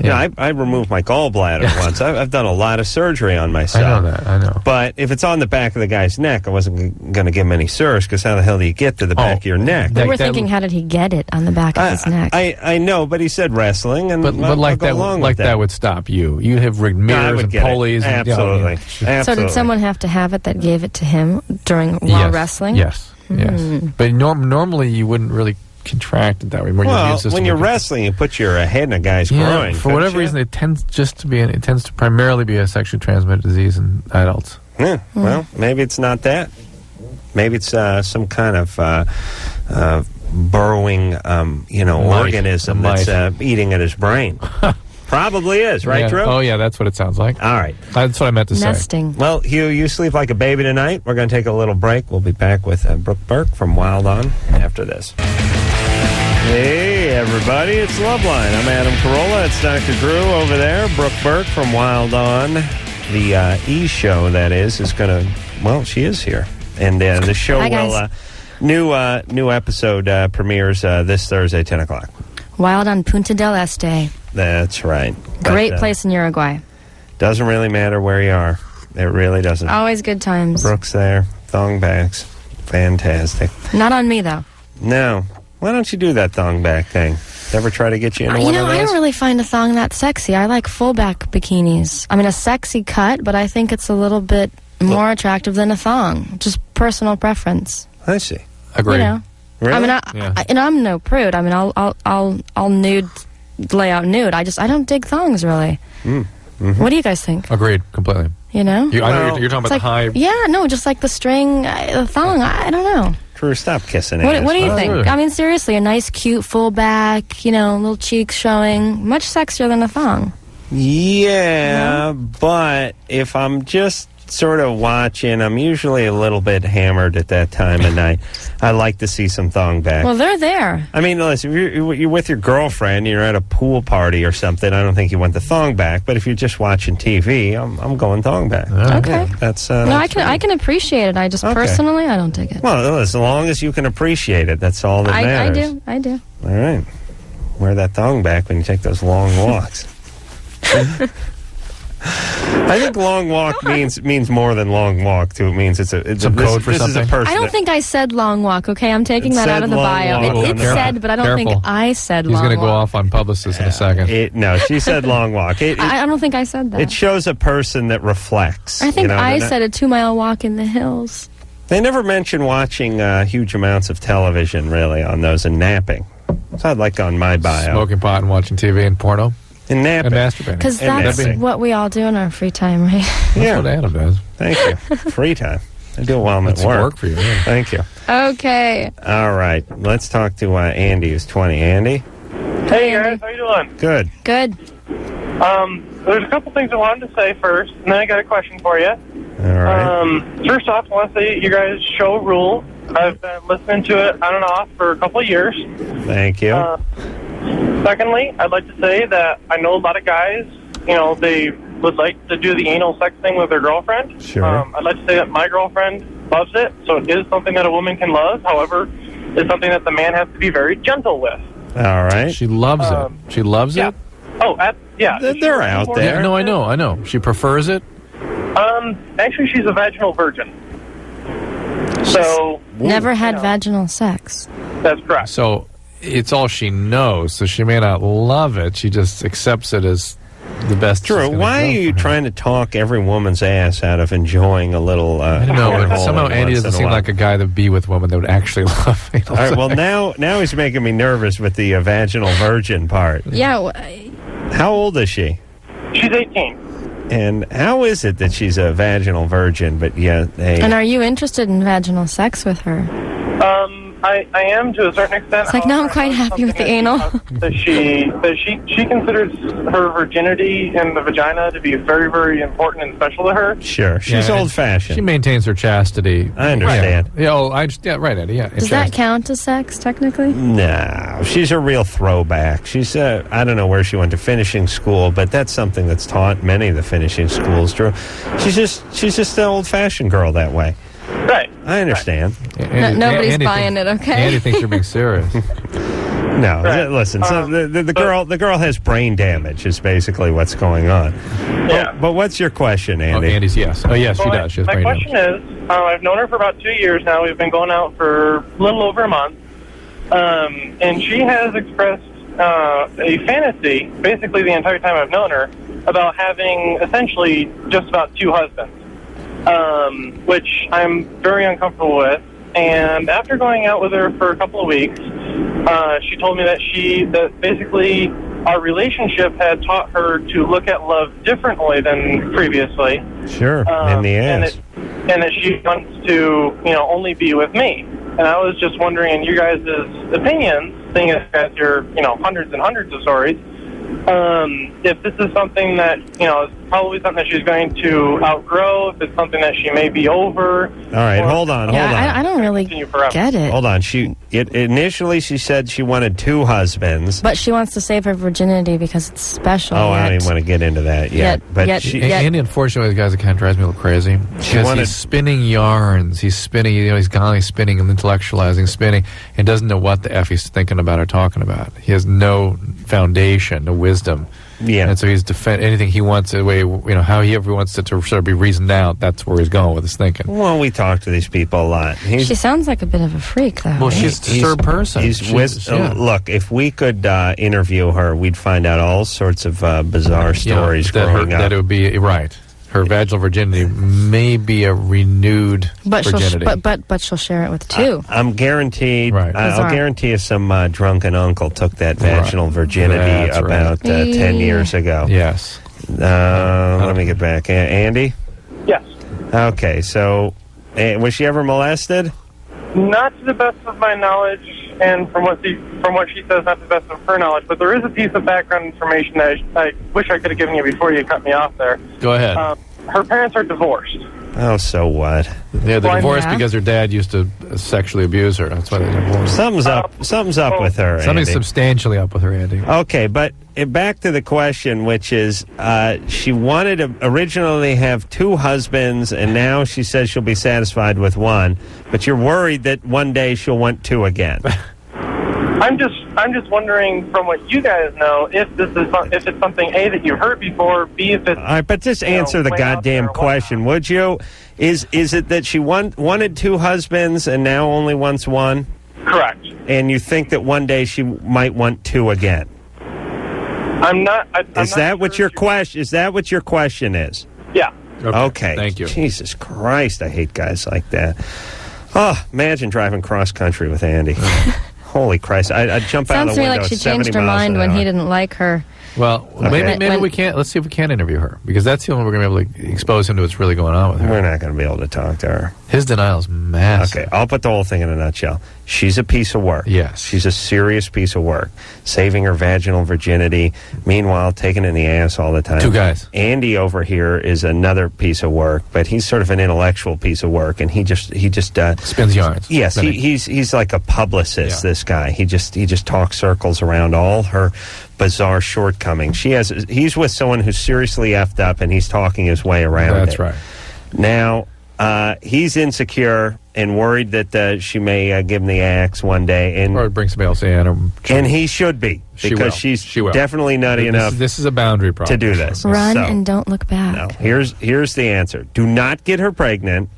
I removed my gallbladder once. I've done a lot of surgery on myself. I know that, I know. But if it's on the back of the guy's neck, I wasn't going to give him any service, because how the hell do you get to the back of your neck? We were thinking, how did he get it on the back of his neck? I know, but he said wrestling, and but like that would stop you. You have rigged mirrors and pulleys. Absolutely. Absolutely. So did someone have to have it that gave it to him while wrestling? Yes. But normally you wouldn't really contract it that way. Well, when you're wrestling, you put your head in a guy's groin. For whatever reason, it tends to primarily be a sexually transmitted disease in adults. Yeah. Well, maybe it's not that. Maybe it's some kind of burrowing, organism that's eating at his brain. Probably is, right, Drew? Oh, yeah, that's what it sounds like. All right. That's what I meant to say. Nesting. Well, Hugh, you sleep like a baby tonight. We're going to take a little break. We'll be back with Brooke Burke from Wild On after this. Hey, everybody, it's Loveline. I'm Adam Carolla. It's Dr. Drew over there. Brooke Burke from Wild On. The E! Show, that is going to, well, she is here. And the show will, new episode premieres this Thursday, 10 o'clock. Wild on Punta del Este. That's right. Great place in Uruguay. Doesn't really matter where you are. It really doesn't. Always good times. Brooke's there. Thong backs. Fantastic. Not on me, though. No. Why don't you do that thong back thing? Ever try to get you into one of those? I don't really find a thong that sexy. I like full back bikinis. I mean, a sexy cut, but I think it's a little bit more attractive than a thong. Just personal preference. I see. Agreed. You know? Really? I mean, I'm no prude. I mean, I'll lay out nude. I don't dig thongs really. What do you guys think? Agreed, completely. You know? I know you're talking about the high. Yeah, no, just like the string, the thong. I don't know. Drew, stop kissing What ass. do you think? Really? I mean, seriously, a nice, cute, full back, little cheeks showing, much sexier than a thong. Yeah, but if I'm just sort of watching, I'm usually a little bit hammered at that time of night. I like to see some thong back. Well, they're there. I mean, listen, if you're with your girlfriend, you're at a pool party or something, I don't think you want the thong back. But if you're just watching TV, I'm going thong back. Okay. That's I can appreciate it. I just personally, I don't dig it. Well, as long as you can appreciate it, that's all that matters. I do. All right. Wear that thong back when you take those long walks. I think long walk means more than long walk, too. It means it's some code for something. Is a person I don't think I said long walk, okay? I'm taking that out of the bio. It said, but I don't think I said long walk. He's going to go off on publicist in a second. No, she said long walk. I don't think I said that. It shows a person that reflects. I think I said a 2-mile walk in the hills. They never mention watching huge amounts of television, really, on those and napping. So I'd like on my bio. Smoking pot and watching TV and porno. And napping. And masturbating. Because that's what we all do in our free time, right? That's what Adam does. Thank you. Free time. I do it while I'm at work. For you, yeah. Thank you. Okay. All right. Let's talk to Andy, who's 20. Andy? Hey, guys. How you doing? Good. Good. There's a couple things I wanted to say first, and then I got a question for you. All right. First off, I want to say you guys' show rule. I've been listening to it on and off for a couple of years. Thank you. Secondly, I'd like to say that I know a lot of guys, they would like to do the anal sex thing with their girlfriend. Sure. I'd like to say that my girlfriend loves it, so it is something that a woman can love. However, it's something that the man has to be very gentle with. All right. She loves it. She loves it? Oh, yeah. They're out there. Yeah, no, I know. She prefers it? Actually, she's a vaginal virgin. So never had vaginal sex. That's correct. So it's all she knows, so she may not love it. She just accepts it as the best. Drew, why are you trying to talk every woman's ass out of enjoying a little... I don't know, but somehow Andy doesn't seem like a guy that would be with women that would actually love it. All right, well, now he's making me nervous with the vaginal virgin part. Yeah. How old is she? She's 18. And how is it that she's a vaginal virgin, but yet... And are you interested in vaginal sex with her? I am to a certain extent. It's like, no, I'm quite happy with the anal. That she considers her virginity and the vagina to be very, very important and special to her. Sure, she's old-fashioned. She maintains her chastity. I understand. Right, Eddie. Yeah. Does that count as sex, technically? No, she's a real throwback. She's I don't know where she went to finishing school, but that's something that's taught many of the finishing schools. Drew, she's just an old-fashioned girl that way. Right. I understand. Right. Nobody's buying it, okay? Andy thinks you're being serious. No, listen. So the girl has brain damage. Is basically what's going on. Yeah. But what's your question, Andy? Oh, Andy's yes. Oh, yes, she does. She has my brain question damage. is, I've known her for about 2 years now. We've been going out for a little over a month, and she has expressed a fantasy, basically the entire time I've known her, about having essentially just about 2 husbands. Which I'm very uncomfortable with. And after going out with her for a couple of weeks, she told me that basically our relationship had taught her to look at love differently than previously. Sure, in the ass. And that she wants to, only be with me. And I was just wondering, in you guys' opinions, seeing as you're, hundreds and hundreds of stories, if this is something that, is probably something that she's going to outgrow, if it's something that she may be over. All right, hold on. I don't really get it. Hold on. Initially, she said she wanted 2 husbands. But she wants to save her virginity because it's special. Oh, I don't even want to get into that yet. Andy, unfortunately, the guy's that kind of drives me a little crazy. He's spinning yarns. He's spinning, he's constantly spinning and intellectualizing, spinning, and doesn't know what the F he's thinking about or talking about. He has no foundation, no wisdom. Yeah. And so he's anything he wants, the way, how he ever wants it to sort of be reasoned out, that's where he's going with his thinking. Well, we talk to these people a lot. She sounds like a bit of a freak, though. Well, she's a disturbed person. Look, if we could interview her, we'd find out all sorts of bizarre stories growing up. That it would be, right. Her vaginal virginity may be a renewed virginity. But she'll share it with 2. I'm guaranteed. Right. I'll guarantee you some drunken uncle took that vaginal virginity about 10 years ago. Yes. Let me get back. Andy? Yes. Okay, so was she ever molested? Not to the best of my knowledge, and from what she says, not to the best of her knowledge. But there is a piece of background information that I wish I could have given you before you cut me off there. Go ahead. Her parents are divorced. Oh, so what? Yeah, they're divorced because her dad used to sexually abuse her. That's why they're divorced. Something's up with her, Something's Andy. substantially up with her, Andy. Okay, but back to the question, which is she wanted to originally have 2 husbands, and now she says she'll be satisfied with 1, but you're worried that one day she'll want 2 again. I'm just wondering, from what you guys know, if it's something A, that you've heard before, B, if it's... All right, but just answer the goddamn question, would you? Is it that she wanted 2 husbands and now only wants 1? Correct. And you think that one day she might want 2 again? Is that what your question is? Yeah. Okay. Thank you. Jesus Christ, I hate guys like that. Oh, imagine driving cross country with Andy. Holy Christ! I'd jump out of the window. Sounds to me like she changed her mind when he didn't like her. Well, maybe we can't. Let's see if we can interview her, because that's the only way we're going to be able to expose him to what's really going on with her. We're not going to be able to talk to her. His denial is massive. Okay, I'll put the whole thing in a nutshell. She's a piece of work. Yes. She's a serious piece of work. Saving her vaginal virginity, meanwhile taking it in the ass all the time. 2 guys. Andy over here is another piece of work, but he's sort of an intellectual piece of work, and he just spins yarns. Yes, he's like a publicist. Yeah. This guy, he just talks circles around all her bizarre shortcomings. He's with someone who's seriously effed up, and he's talking his way around it. That's right. Now, he's insecure and worried that she may give him the axe one day, or bring somebody else in. And he should be, because she's definitely nutty enough. This is a boundary problem to do this. Run and don't look back. No, here's the answer: do not get her pregnant,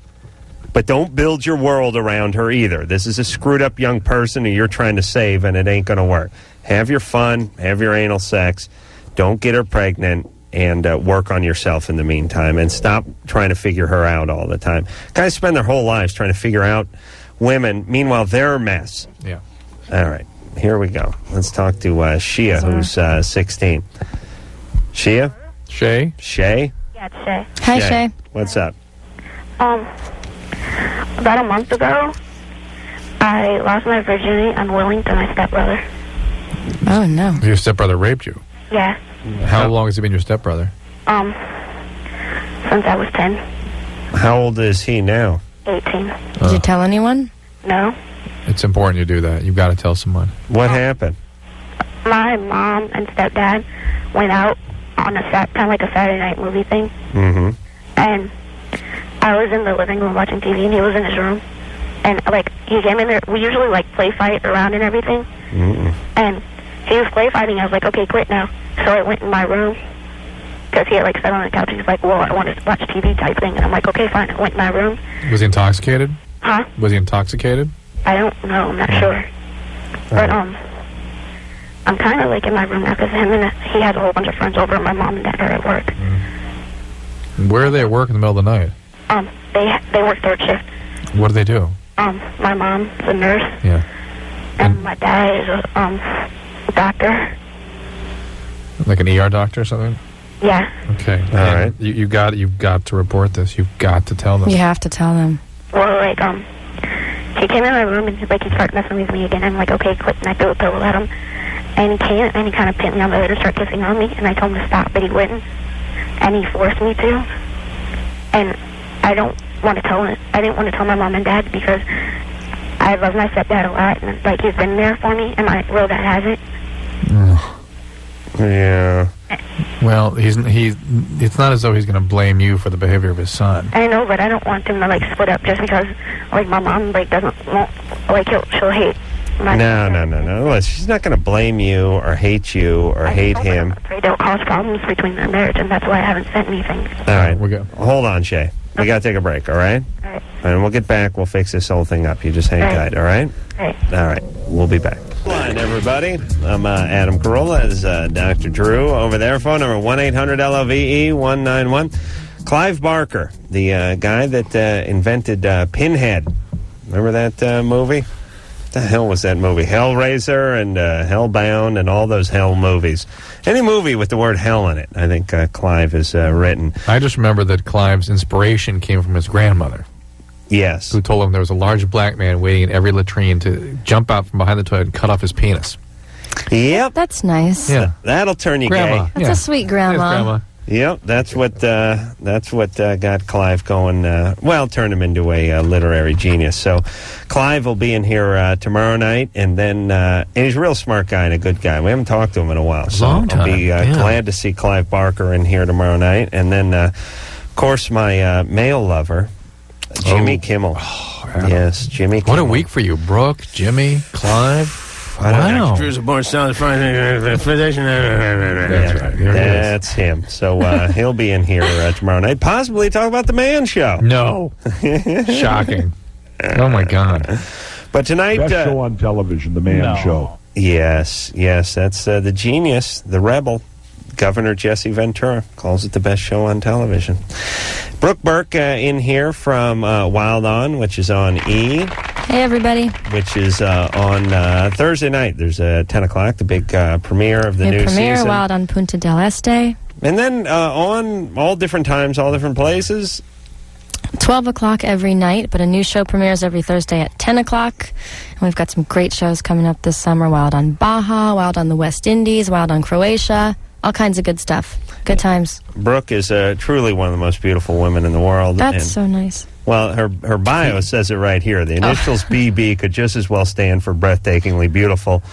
but don't build your world around her either. This is a screwed up young person who you're trying to save, and it ain't going to work. Have your fun, have your anal sex. Don't get her pregnant. And work on yourself in the meantime, and stop trying to figure her out all the time. Guys spend their whole lives trying to figure out women. Meanwhile, they're a mess. Yeah. All right, here we go. Let's talk to Shia, who's 16. Shia? Shay? Shay? Yeah, it's Shay. Hi, Shay. What's up? About a month ago, I lost my virginity unwilling to my stepbrother. Oh, no. Your stepbrother raped you? Yeah. How long has he been your stepbrother? Since I was 10. How old is he now? 18. Did you tell anyone? No. It's important you do that. You've got to tell someone. What happened? My mom and stepdad went out on a kind of like a Saturday night movie thing. Mm-hmm. And I was in the living room watching TV, and he was in his room. And, he came in there. We usually, play fight around and everything. Mm-mm. And he was play fighting. I was like, okay, quit now. So I went in my room, because he had, sat on the couch. He was like, well, I want to watch TV type thing. And I'm like, okay, fine. I went in my room. Was he intoxicated? Huh? Was he intoxicated? I don't know. I'm not sure. But, I'm kind of, in my room now, because he has a whole bunch of friends over, and my mom and dad are at work. Where are they at work in the middle of the night? They work third shift. What do they do? My mom's a nurse. Yeah. And my dad is a doctor. Like an ER doctor or something? Yeah. Okay. All right. You've got to report this. You've got to tell them. You have to tell them. Well, he came in my room and he started messing with me again. I'm like, okay, quit. And I threw a pillow at him. And he came and he kind of pinned me on the hood and started kissing on me, and I told him to stop, but he wouldn't. And he forced me to. And I don't want to tell him. I didn't want to tell my mom and dad because I love my stepdad a lot, and like he's been there for me, and my real dad hasn't. Yeah. Well, it's not as though he's going to blame you for the behavior of his son. I know, but I don't want them to like split up just because like my mom like doesn't want like she'll hate. No. She's not going to blame you or hate you or hate him. I'm afraid it'll cause problems between their marriage, and that's why I haven't sent anything. All right, we're good. Hold on, Shay. We got to take a break, all right? All right. And we'll get back. We'll fix this whole thing up. You just hang tight, all right? All right. We'll be back. Line, everybody. I'm Adam Carolla. Is Dr. Drew over there. Phone number 1-800-LOVE-191. Clive Barker, the guy that invented Pinhead. Remember that movie? What the hell was that movie? Hellraiser and Hellbound and all those hell movies. Any movie with the word hell in it, I think Clive has written. I just remember that Clive's inspiration came from his grandmother. Yes. Who told him there was a large black man waiting in every latrine to jump out from behind the toilet and cut off his penis. Yep. That's nice. Yeah. That'll turn you Grandma. gay. That's a sweet grandma. Yes, Grandma. Yep, that's what got Clive going. Turned him into a literary genius. So, Clive will be in here tomorrow night, and then and he's a real smart guy and a good guy. We haven't talked to him in a while, so Long time. I'll be glad to see Clive Barker in here tomorrow night. And then, of course, my male lover, Jimmy Kimmel. Yes, Jimmy Kimmel. What a week for you, Brooke, Jimmy, Clive. Wow. Drew's a born style physician. That's him. So he'll be in here tomorrow night. Possibly talk about the Man Show. No. Shocking. Oh, my God. But tonight... Best show on television, the Man Show. Yes. That's the genius, the rebel. Governor Jesse Ventura calls it the best show on television. Brooke Burke in here from Wild On, which is on E. Hey, everybody. Which is on Thursday night. There's a 10 o'clock, the big premiere of the new season. Wild on Punta del Este. And then on all different times, all different places. 12 o'clock every night, but a new show premieres every Thursday at 10 o'clock. And we've got some great shows coming up this summer. Wild on Baja, Wild on the West Indies, Wild on Croatia. All kinds of good stuff. Good times. Brooke is truly one of the most beautiful women in the world. That's so nice. Well, her bio says it right here. The initials BB could just as well stand for breathtakingly beautiful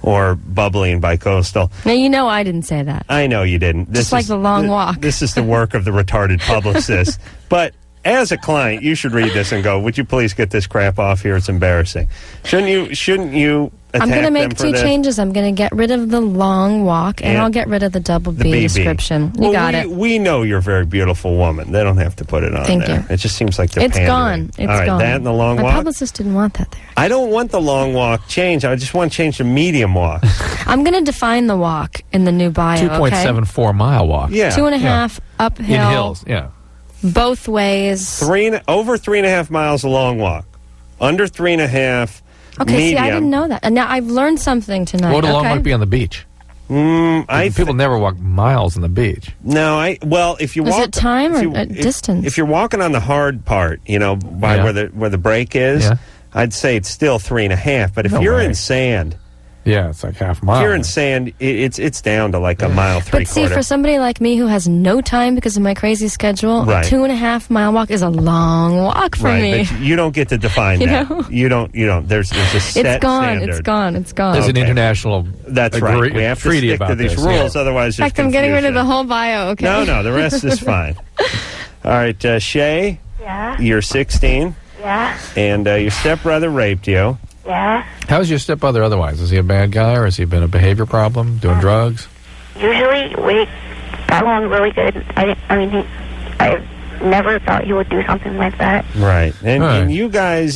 or bubbly and bicoastal. Now, you know I didn't say that. I know you didn't. Just like the long walk. This is the work of the retarded publicist. But as a client, you should read this and go, would you please get this crap off here? It's embarrassing. Shouldn't you I'm going to make two changes. I'm going to get rid of the long walk, and I'll get rid of the double B description. You got it. We know you're a very beautiful woman. They don't have to put it on Thank there. You. It just seems like they're It's pandering. gone. It's All right, gone. that and the long walk? My publicist didn't want that there. I don't want the long walk changed. I just want to change the medium walk. I'm going to define the walk in the new bio, 2.74 mile walk. Yeah. 2.5 uphill. In hills, yeah. Both ways. Over 3.5 miles a long walk. Under 3.5 Okay, medium. see, I didn't know that. And now I've learned something tonight. What would a long walk be on the beach? People never walk miles on the beach. No, if you walk... Is it time or distance? If you're walking on the hard part, by where the break is, I'd say it's still 3.5. But if you're in sand... Yeah, it's like half mile. If you're in sand, it's down to like a mile, 3/4. But see, for somebody like me who has no time because of my crazy schedule, right. 2.5 mile walk is a long walk for me. But you don't get to define that. know? You don't. There's a set It's gone. standard. It's gone. It's gone. There's an international That's right. We have to stick to these rules, otherwise in fact, I'm getting rid of the whole bio, okay? No, the rest is fine. All right, Shay. Yeah? You're 16. Yeah? And your stepbrother raped you. Yeah? How's your stepbrother otherwise? Is he a bad guy, or has he been a behavior problem, doing drugs? Usually, we got along really good. I never thought he would do something like that. Right. And you guys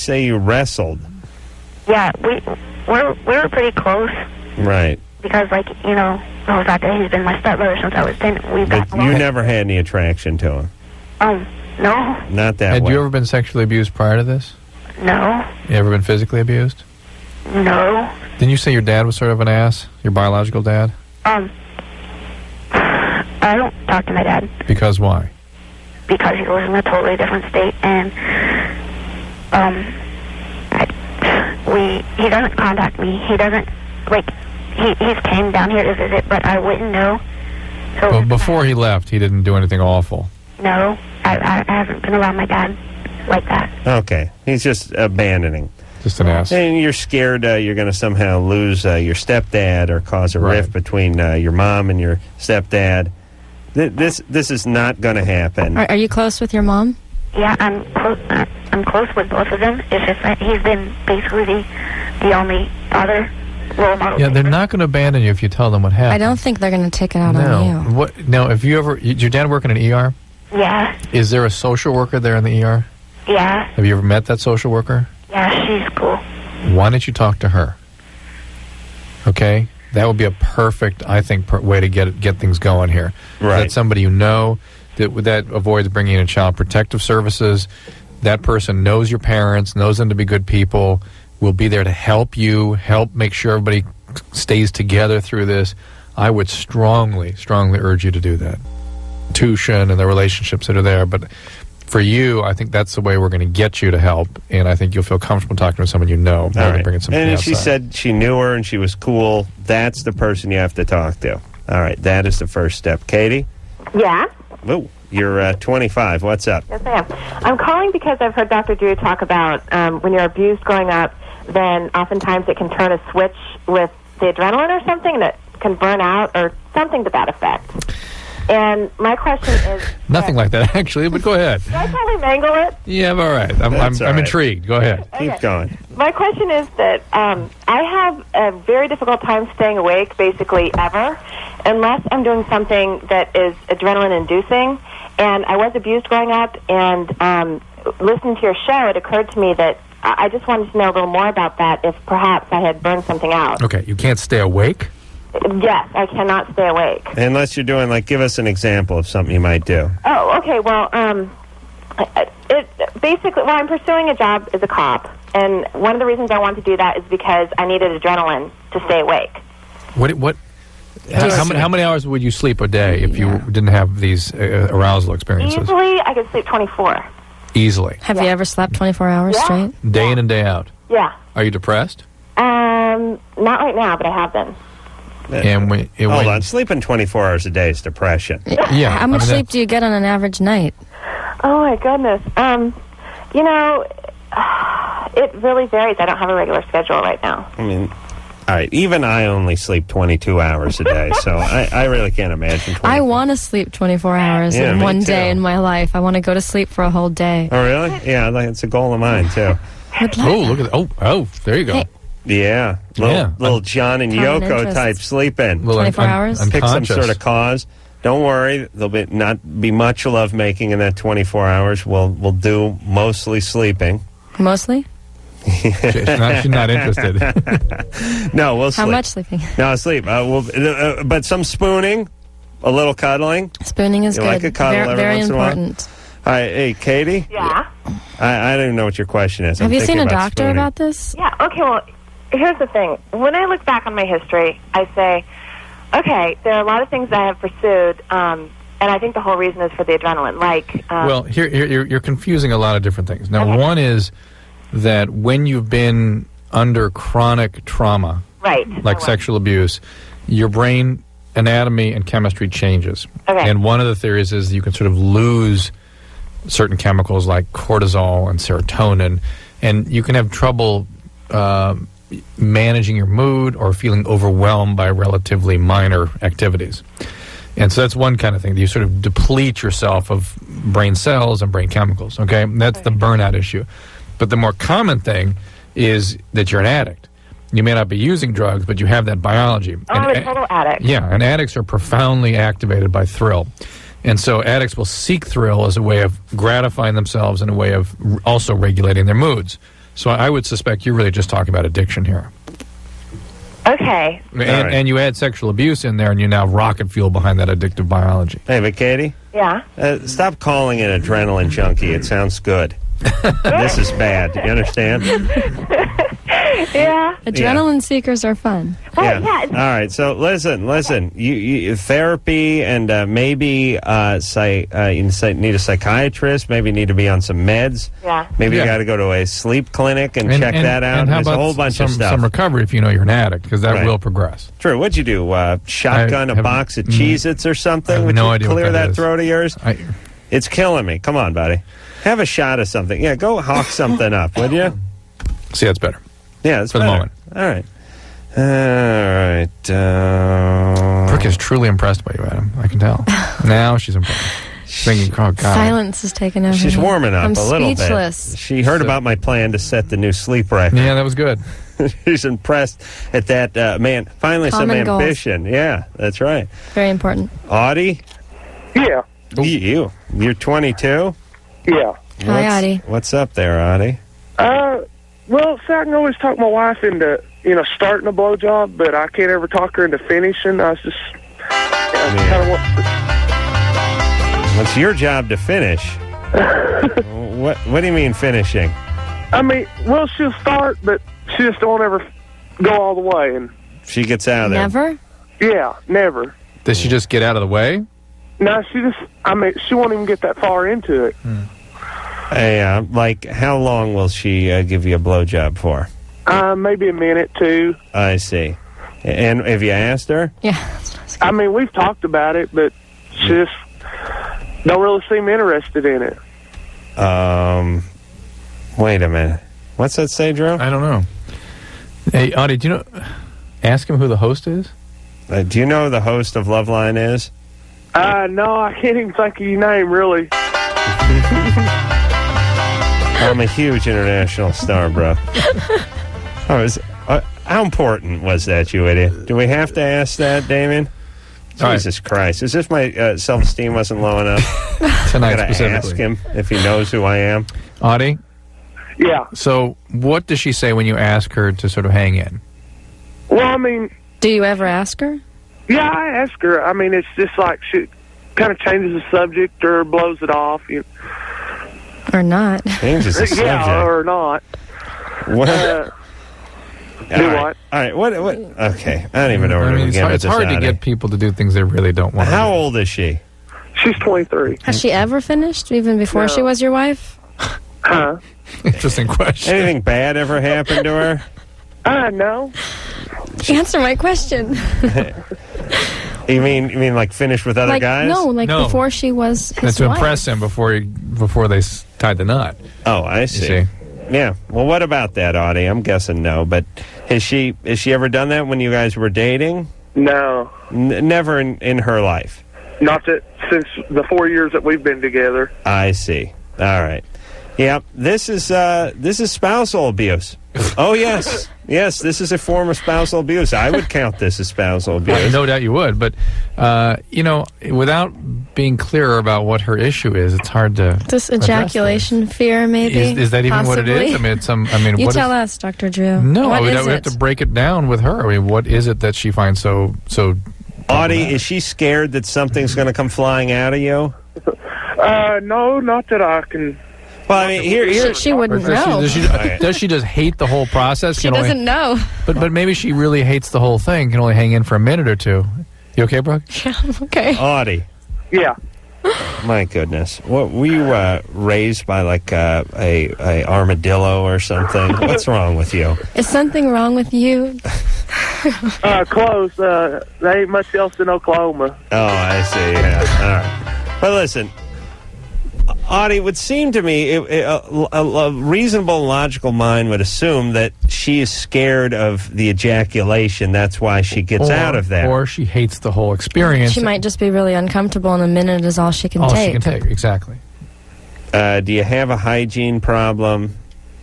say you wrestled. Yeah, we were pretty close. Right. Because, the fact that he's been my stepbrother since I was 10, we've got But you never had any attraction to him? No. Not that way. Had you ever been sexually abused prior to this? No. You ever been physically abused? No. Didn't you say your dad was sort of an ass? Your biological dad? I don't talk to my dad. Because why? Because he lives in a totally different state, and he doesn't contact me. He doesn't he's came down here to visit, but I wouldn't know. So Well, before he left, he didn't do anything awful. no, I haven't been around my dad like that. Okay. He's just abandoning. Just an ass. And you're scared you're going to somehow lose your stepdad or cause a rift between your mom and your stepdad. This is not going to happen. Are you close with your mom? Yeah, I'm close with both of them. It's just that he's been basically the only other role model. Yeah, they're not going to abandon you if you tell them what happened. I don't think they're going to take it out on you. What? Now, if you ever... Did your dad work in an ER? Yeah. Is there a social worker there in the ER? Yeah. Have you ever met that social worker? Yeah, she's cool. Why don't you talk to her? Okay? That would be a perfect, I think, way to get things going here. Right. That's somebody you know. That avoids bringing in Child Protective Services. That person knows your parents, knows them to be good people, will be there to help you, help make sure everybody stays together through this. I would strongly, strongly urge you to do that. Tuition and the relationships that are there. But for you, I think that's the way we're going to get you to help, and I think you'll feel comfortable talking to someone you know. All right. Bringing somebody And she outside. said she knew her and she was cool. That's the person you have to talk to. All right, that is the first step. Katie? Yeah? Oh, you're 25. What's up? Yes, I am. I'm calling because I've heard Dr. Drew talk about when you're abused growing up, then oftentimes it can turn a switch with the adrenaline or something that can burn out or something to that effect. And my question is... Nothing like that, actually, but go ahead. Did I totally mangle it? Yeah, all right. I'm intrigued. Go ahead. Keep going. My question is that I have a very difficult time staying awake, basically ever, unless I'm doing something that is adrenaline-inducing. And I was abused growing up, and listening to your show, it occurred to me that I just wanted to know a little more about that, if perhaps I had burned something out. Okay, you can't stay awake? Yes, I cannot stay awake. Unless you're doing, give us an example of something you might do. Oh, okay, well, I'm pursuing a job as a cop, and one of the reasons I want to do that is because I needed adrenaline to stay awake. How many hours would you sleep a day if you didn't have these arousal experiences? Easily, I could sleep 24. Easily. Have you ever slept 24 hours straight? Day in and day out? Yeah. Are you depressed? Not right now, but I have been. Hold on. Sleeping 24 hours a day is depression. Yeah. How much sleep do you get on an average night? Oh, my goodness. It really varies. I don't have a regular schedule right now. I mean, all right, even I only sleep 22 hours a day, so I really can't imagine 24. I want to sleep 24 hours in one day in my life. I want to go to sleep for a whole day. Oh, really? Yeah, it's a goal of mine, too. Look at that. Oh, there you go. Hey. Yeah. Little John and Yoko type sleeping. 24 hours? Pick some sort of cause. Don't worry, there'll not be much love making in that 24 hours. We'll do mostly sleeping. Mostly? She's not interested. No, we'll sleep. How much sleeping? No, sleep. But some spooning, a little cuddling. Spooning is you good. like a cuddle very every once important. in a while? Hi, hey, Katie? Yeah? I don't even know what your question is. Have you seen a doctor doctor about this? Yeah, okay, well, here's the thing. When I look back on my history, I say, okay, there are a lot of things I have pursued, and I think the whole reason is for the adrenaline. Well, here you're confusing a lot of different things. Now, one is that when you've been under chronic trauma, like sexual abuse, your brain anatomy and chemistry changes. Okay. And one of the theories is you can sort of lose certain chemicals like cortisol and serotonin, and you can have trouble managing your mood or feeling overwhelmed by relatively minor activities. And so that's one kind of thing. You sort of deplete yourself of brain cells and brain chemicals, okay? That's the burnout issue. But the more common thing is that you're an addict. You may not be using drugs, but you have that biology. I'm a total addict. Yeah, and addicts are profoundly activated by thrill. And so addicts will seek thrill as a way of gratifying themselves and a way of also regulating their moods. So I would suspect you're really just talking about addiction here. Okay. And you add sexual abuse in there, and you now rocket fuel behind that addictive biology. Hey, but Katie? Yeah? Stop calling it adrenaline junkie. It sounds good. This is bad. You understand? Yeah. Adrenaline seekers are fun. Right, Yeah. All right. So listen. You therapy and maybe you need a psychiatrist. Maybe need to be on some meds. Yeah. Maybe you got to go to a sleep clinic and check that out. And how There's about a whole bunch of stuff. some recovery if you know you're an addict, because that will progress. True. What'd you do? Shotgun a box of Cheez-Its or something? Would no you idea clear what that that is. throat of yours? It's killing me. Come on, buddy. Have a shot of something. Yeah, go hawk something up, would you? See, that's better. Yeah, that's for better. the moment. All right. Brooke is truly impressed by you, Adam. I can tell. Now she's impressed. She's thinking, oh, God. Silence is taking over. She's warming up I'm a little speechless. bit. She heard about my plan to set the new sleep record. Yeah, that was good. She's impressed at that. Man, finally Common some goals. ambition. Yeah, that's right. Very important. Audie? Yeah. You're 22? Yeah. Hi, Audie. What's up there, Audie? Well, see, I can always talk my wife into, starting a blowjob, but I can't ever talk her into finishing. I was just kind of What's your job to finish? What do you mean finishing? I mean, well, she'll start, but she just won't ever go all the way. And she gets out of there. Never? Yeah, never. Does she just get out of the way? No, she won't even get that far into it. Hey, how long will she give you a blowjob for? Maybe a minute, 2. I see. And have you asked her? Yeah. I mean, we've talked about it, but she just don't really seem interested in it. Wait a minute. What's that say, Drew? I don't know. Hey, Audie, do you know? Ask him who the host is. Do you know who the host of Loveline is? No, I can't even think of your name, really. I'm a huge international star, bro. How important was that, you idiot? Do we have to ask that, Damien? Jesus Christ. Is this my self-esteem wasn't low enough? Tonight, I gotta specifically. ask him if he knows who I am. Audie? Yeah. So what does she say when you ask her to sort of hang in? Well, I mean... Do you ever ask her? Yeah, I ask her. I mean, it's just like she kind of changes the subject or blows it off. Or not. Changes the subject. Yeah, or not. What? Do what? All right. What? Okay. I don't even know where to begin with It's this, hard to Audie. get people to do things they really don't want. How old is she? She's 23. Has she ever finished, even before she was your wife? Huh? Interesting question. Anything bad ever happened to her? No. Answer my question. You mean like finish with other guys? No, before she was his That's to wife. impress him before they tied the knot. Oh, I see. Yeah. Well, what about that, Audie? I'm guessing no. But has she ever done that when you guys were dating? No. Never in her life. Not that since the 4 years that we've been together. I see. All right. Yeah. This is spousal abuse. Oh yes. Yes, this is a form of spousal abuse. I would count this as spousal abuse. No doubt you would, but without being clearer about what her issue is, it's hard to. This ejaculation fear, maybe. Is that even what it is? Possibly. You tell us, Dr. Drew. No, What we is have to break it down with her. I mean, what is it that she finds so? Audie, is she scared that something's going to come flying out of you? No, not that I can. Well, I mean, She wouldn't know. Does she just hate the whole process? She doesn't know. But maybe she really hates the whole thing. Can only hang in for a minute or two. You okay, Brooke? Yeah, I'm okay. Audie. Yeah. My goodness. What were you raised by like a armadillo or something? What's wrong with you? Is something wrong with you? Close. There ain't much else in Oklahoma. Oh, I see. Yeah. All right. But listen, Audie, it would seem to me a reasonable, logical mind would assume that she is scared of the ejaculation. That's why she gets out of that. Or she hates the whole experience. She might just be really uncomfortable, and a minute is all she can take. All she can take, exactly. Do you have a hygiene problem?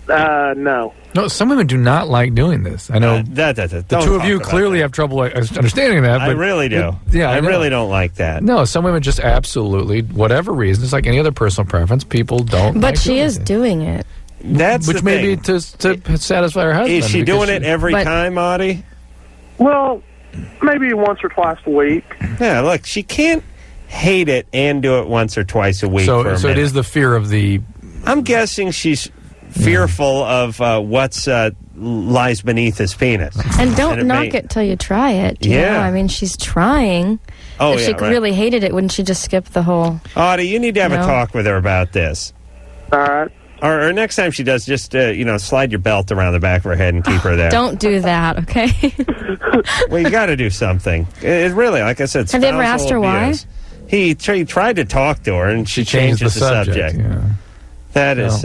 No. No, some women do not like doing this. I know the two of you clearly have trouble understanding that. But I really do. I really don't like that. No, some women just absolutely, whatever reason, it's like any other personal preference, people don't But like she doing is it. doing it. That's Which the may thing. be to satisfy her husband. Is she because doing it every time, Audie? Well, maybe once or twice a week. Yeah, look, she can't hate it and do it once or twice a week for a So minute. it is the fear of the... I'm guessing she's fearful of what's lies beneath his penis. And don't knock it till you try it. You know? I mean, she's trying. Oh, if she really hated it, wouldn't she just skip the whole... Audie, you need to have a talk with her about this. All right. Or next time she does, just, slide your belt around the back of her head and keep her there. Don't do that, okay? Well, you got to do something. It really, like I said, have you ever asked her why? He tried to talk to her, and she changes the subject. Yeah. That is...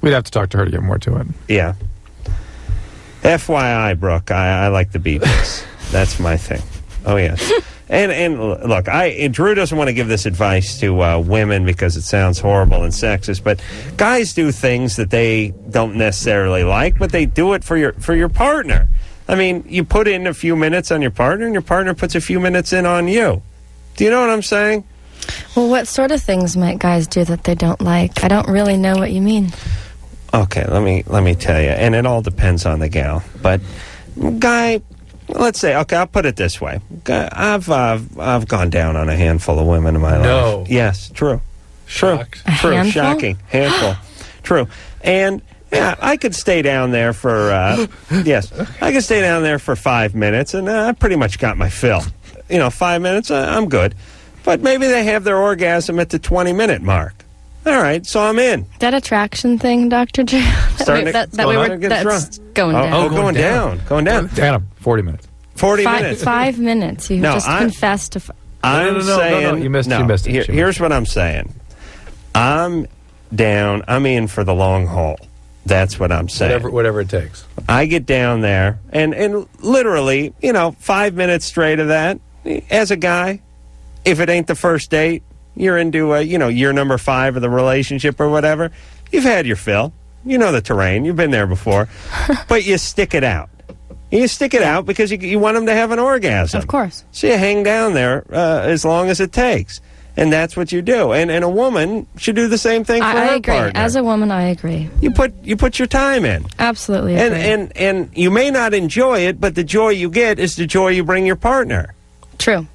we'd have to talk to her to get more to it. Yeah. FYI, Brooke, I like the Beatles. That's my thing. Oh, yes. And look, Drew doesn't want to give this advice to women because it sounds horrible and sexist, but guys do things that they don't necessarily like, but they do it for your partner. I mean, you put in a few minutes on your partner, and your partner puts a few minutes in on you. Do you know what I'm saying? Well, what sort of things might guys do that they don't like? I don't really know what you mean. Okay, let me tell you, and it all depends on the gal. But guy, let's say, okay, I'll put it this way: I've gone down on a handful of women in my life. Yes, true, Handful? Shocking, handful, true, and. Yeah, I could stay down there for, I could stay down there for 5 minutes, and I pretty much got my fill. 5 minutes, I'm good. But maybe they have their orgasm at the 20-minute mark. All right, so I'm in. That attraction thing, Dr. J? That's going down. Oh, going down. Going down. Adam, 40 minutes. 40 minutes. 5 minutes. You just confessed to... I'm saying... No. You missed it. Here's what I'm saying. I'm down. I'm in for the long haul. That's what I'm saying. Whatever it takes. I get down there, and literally, 5 minutes straight of that, as a guy, if it ain't the first date, you're into, year number 5 of the relationship or whatever, you've had your fill. You know the terrain. You've been there before. But you stick it out. You stick it out because you want them to have an orgasm. Of course. So you hang down there as long as it takes. And that's what you do. And a woman should do the same thing for her I agree. partner. As a woman, I agree. You put your time in. Absolutely agree. And you may not enjoy it, but the joy you get is the joy you bring your partner. True.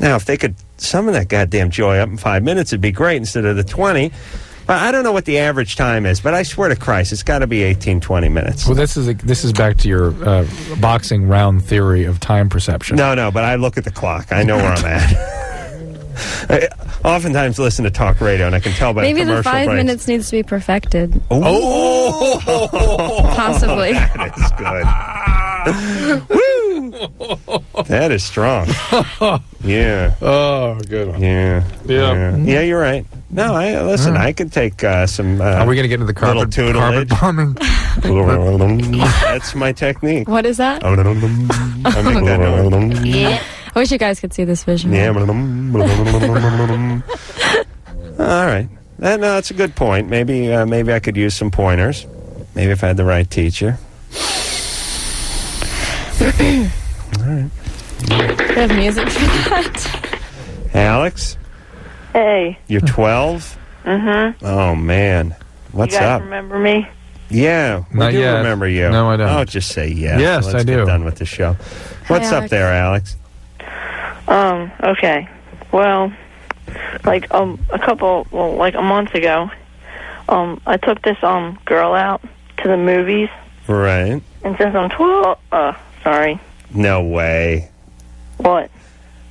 Now, if they could summon that goddamn joy up in 5 minutes, it'd be great instead of the 20. But I don't know what the average time is, but I swear to Christ, it's got to be 18, 20 minutes. Well, this is back to your boxing round theory of time perception. No, but I look at the clock. I know where I'm at. I oftentimes listen to talk radio, and I can tell by maybe the commercial the 5 breaks. minutes needs to be perfected. Oh! Possibly. That is good. Woo! That is strong. Yeah. Oh, good one. Yeah. Yeah, you're right. No, listen, I could take some... Are we going to get into the carpet bombing? That's my technique. What is that? I make that noise. Yeah. I wish you guys could see this visual. Yeah. All right. No, that's a good point. Maybe I could use some pointers. Maybe if I had the right teacher. All right. Do you have music for that? Alex? Hey. You're 12? Mm-hmm. Oh, man. What's you guys up? Remember me? Yeah, we Not do yet. remember you. No, I don't. Oh, just say yes. Yes, Let's I do. Get done with the show. What's up there, Alex? Okay. Well, like a month ago, I took this girl out to the movies. Right. And since I'm 12, sorry. No way. What?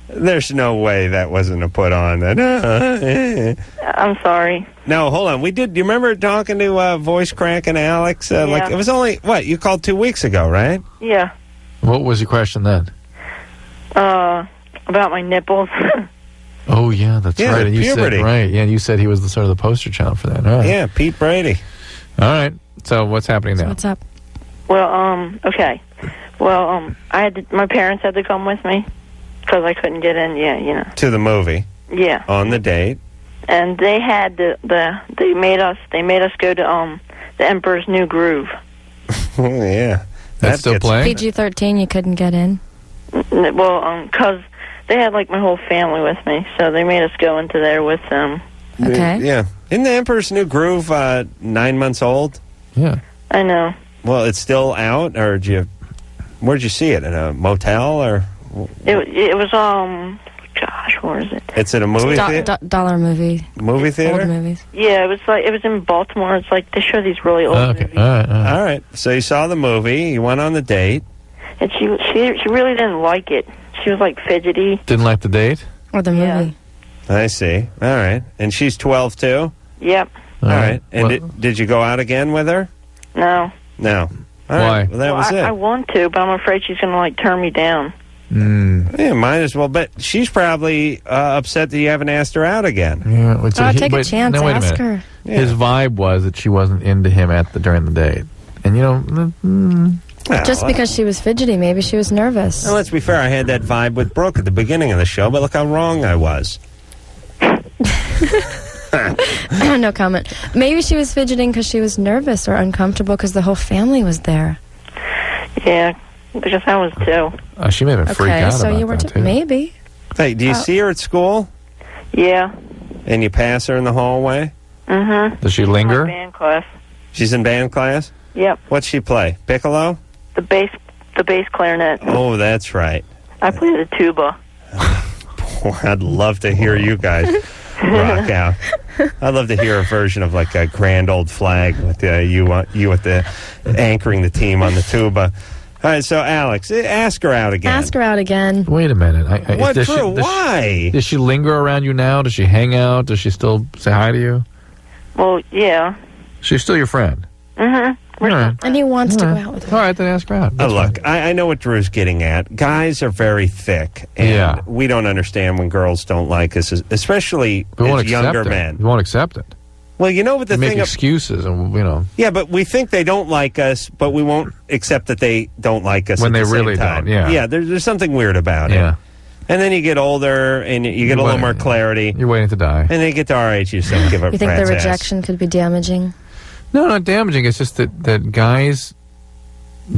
There's no way that wasn't a put on. I'm sorry. No, hold on. We did. You remember talking to Voice Crack and Alex? Yeah. Like it was only what you called 2 weeks ago, right? Yeah. What was your question then? About my nipples. Oh yeah, that's Yeah, right. And you puberty. said right. Yeah, you said he was the sort of the poster child for that. All right. Yeah, Pete Brady. All right. So what's happening now? What's up? Well, okay. Well, my parents had to come with me because I couldn't get in. Yeah, you know. To the movie. Yeah. On the date. And they had they made us go to the Emperor's New Groove. Oh yeah. That's still playing? PG-13, you couldn't get in? Well, because they had like my whole family with me, so they made us go into there with them. Okay. Yeah. Isn't the Emperor's New Groove 9 months old? Yeah. I know. Well, it's still out, or where'd you see it? In a motel, or? It was gosh, where is it? It's at a movie theater? Dollar movie. Movie theater? Old movies. Yeah, it was in Baltimore. It's like they show these really old movies. All right. So you saw the movie. You went on the date. And she really didn't like it. She was like fidgety. Didn't like the date? Or the movie. I see. All right. And she's 12 too? Yep. All right. And did you go out again with her? No. No. All Why? Right. Well, that was it. I want to, but I'm afraid she's going to like turn me down. Yeah, might as well. But she's probably upset that you haven't asked her out again. Yeah, take a chance. No, wait ask a minute. her. Yeah. His vibe was that she wasn't into him during the date. And Just because she was fidgety, maybe she was nervous. Well, let's be fair. I had that vibe with Brooke at the beginning of the show, but look how wrong I was. No comment. Maybe she was fidgeting because she was nervous or uncomfortable because the whole family was there. Yeah, because I was too. she may have been freaked out so about you were that, too. maybe. Hey, do you see her at school? Yeah. And you pass her in the hallway? Mm-hmm. Does she linger? Band class. She's in band class? Yep. What's she play? Piccolo? The bass clarinet. Oh, that's right. I play the tuba. Boy, I'd love to hear you guys rock out. I'd love to hear a version of like a Grand Old Flag with you at the anchoring the team on the tuba. All right, so Alex, ask her out again. Ask her out again. Wait a minute. Why? Does she linger around you now? Does she hang out? Does she still say hi to you? Well, yeah. She's still your friend? Mm-hmm. All right. And he wants to go out with her. All right, then ask her out. Look, I know what Drew's getting at. Guys are very thick, and we don't understand when girls don't like us, especially as younger men. We won't accept it. Well, you know what the we thing... make excuses, and Yeah, but we think they don't like us, but we won't accept that they don't like us when at they the really same time. don't, yeah. Yeah, there's something weird about it. And then you get older, and you get a little more clarity. You're waiting to die. And then you get to our age, you just don't give a You think the rat's ass. rejection could be damaging? No, not damaging. It's just that guys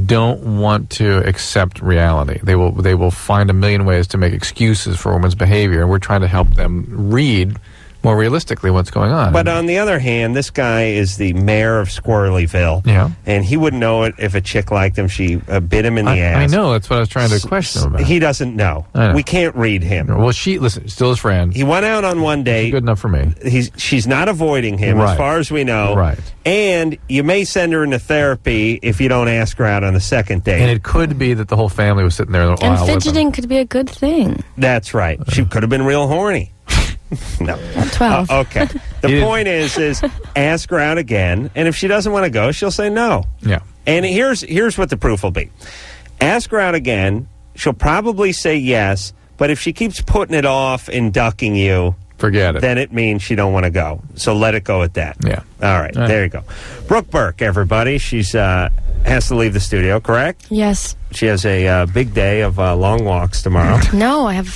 don't want to accept reality. They will find a million ways to make excuses for a woman's behavior, and we're trying to help them read more realistically what's going on. But on the other hand, this guy is the mayor of Squirrelyville. Yeah. And he wouldn't know it if a chick liked him. She bit him in the ass. I know. That's what I was trying to question him about. He doesn't know. We can't read him. Well, listen, still his friend. He went out on one date. Good enough for me. She's not avoiding him as far as we know. Right. And you may send her into therapy if you don't ask her out on the second date. And it could be that the whole family was sitting there a while And with him. fidgeting could be a good thing. That's right. She could have been real horny. No. At 12. Okay. The point is ask her out again, and if she doesn't want to go, she'll say no. Yeah. And here's what the proof will be. Ask her out again, she'll probably say yes, but if she keeps putting it off and ducking you, forget it. Then it means she don't want to go. So let it go at that. Yeah. All right. There you go. Brooke Burke, everybody. She's has to leave the studio, correct? Yes. She has a big day of long walks tomorrow. No, I have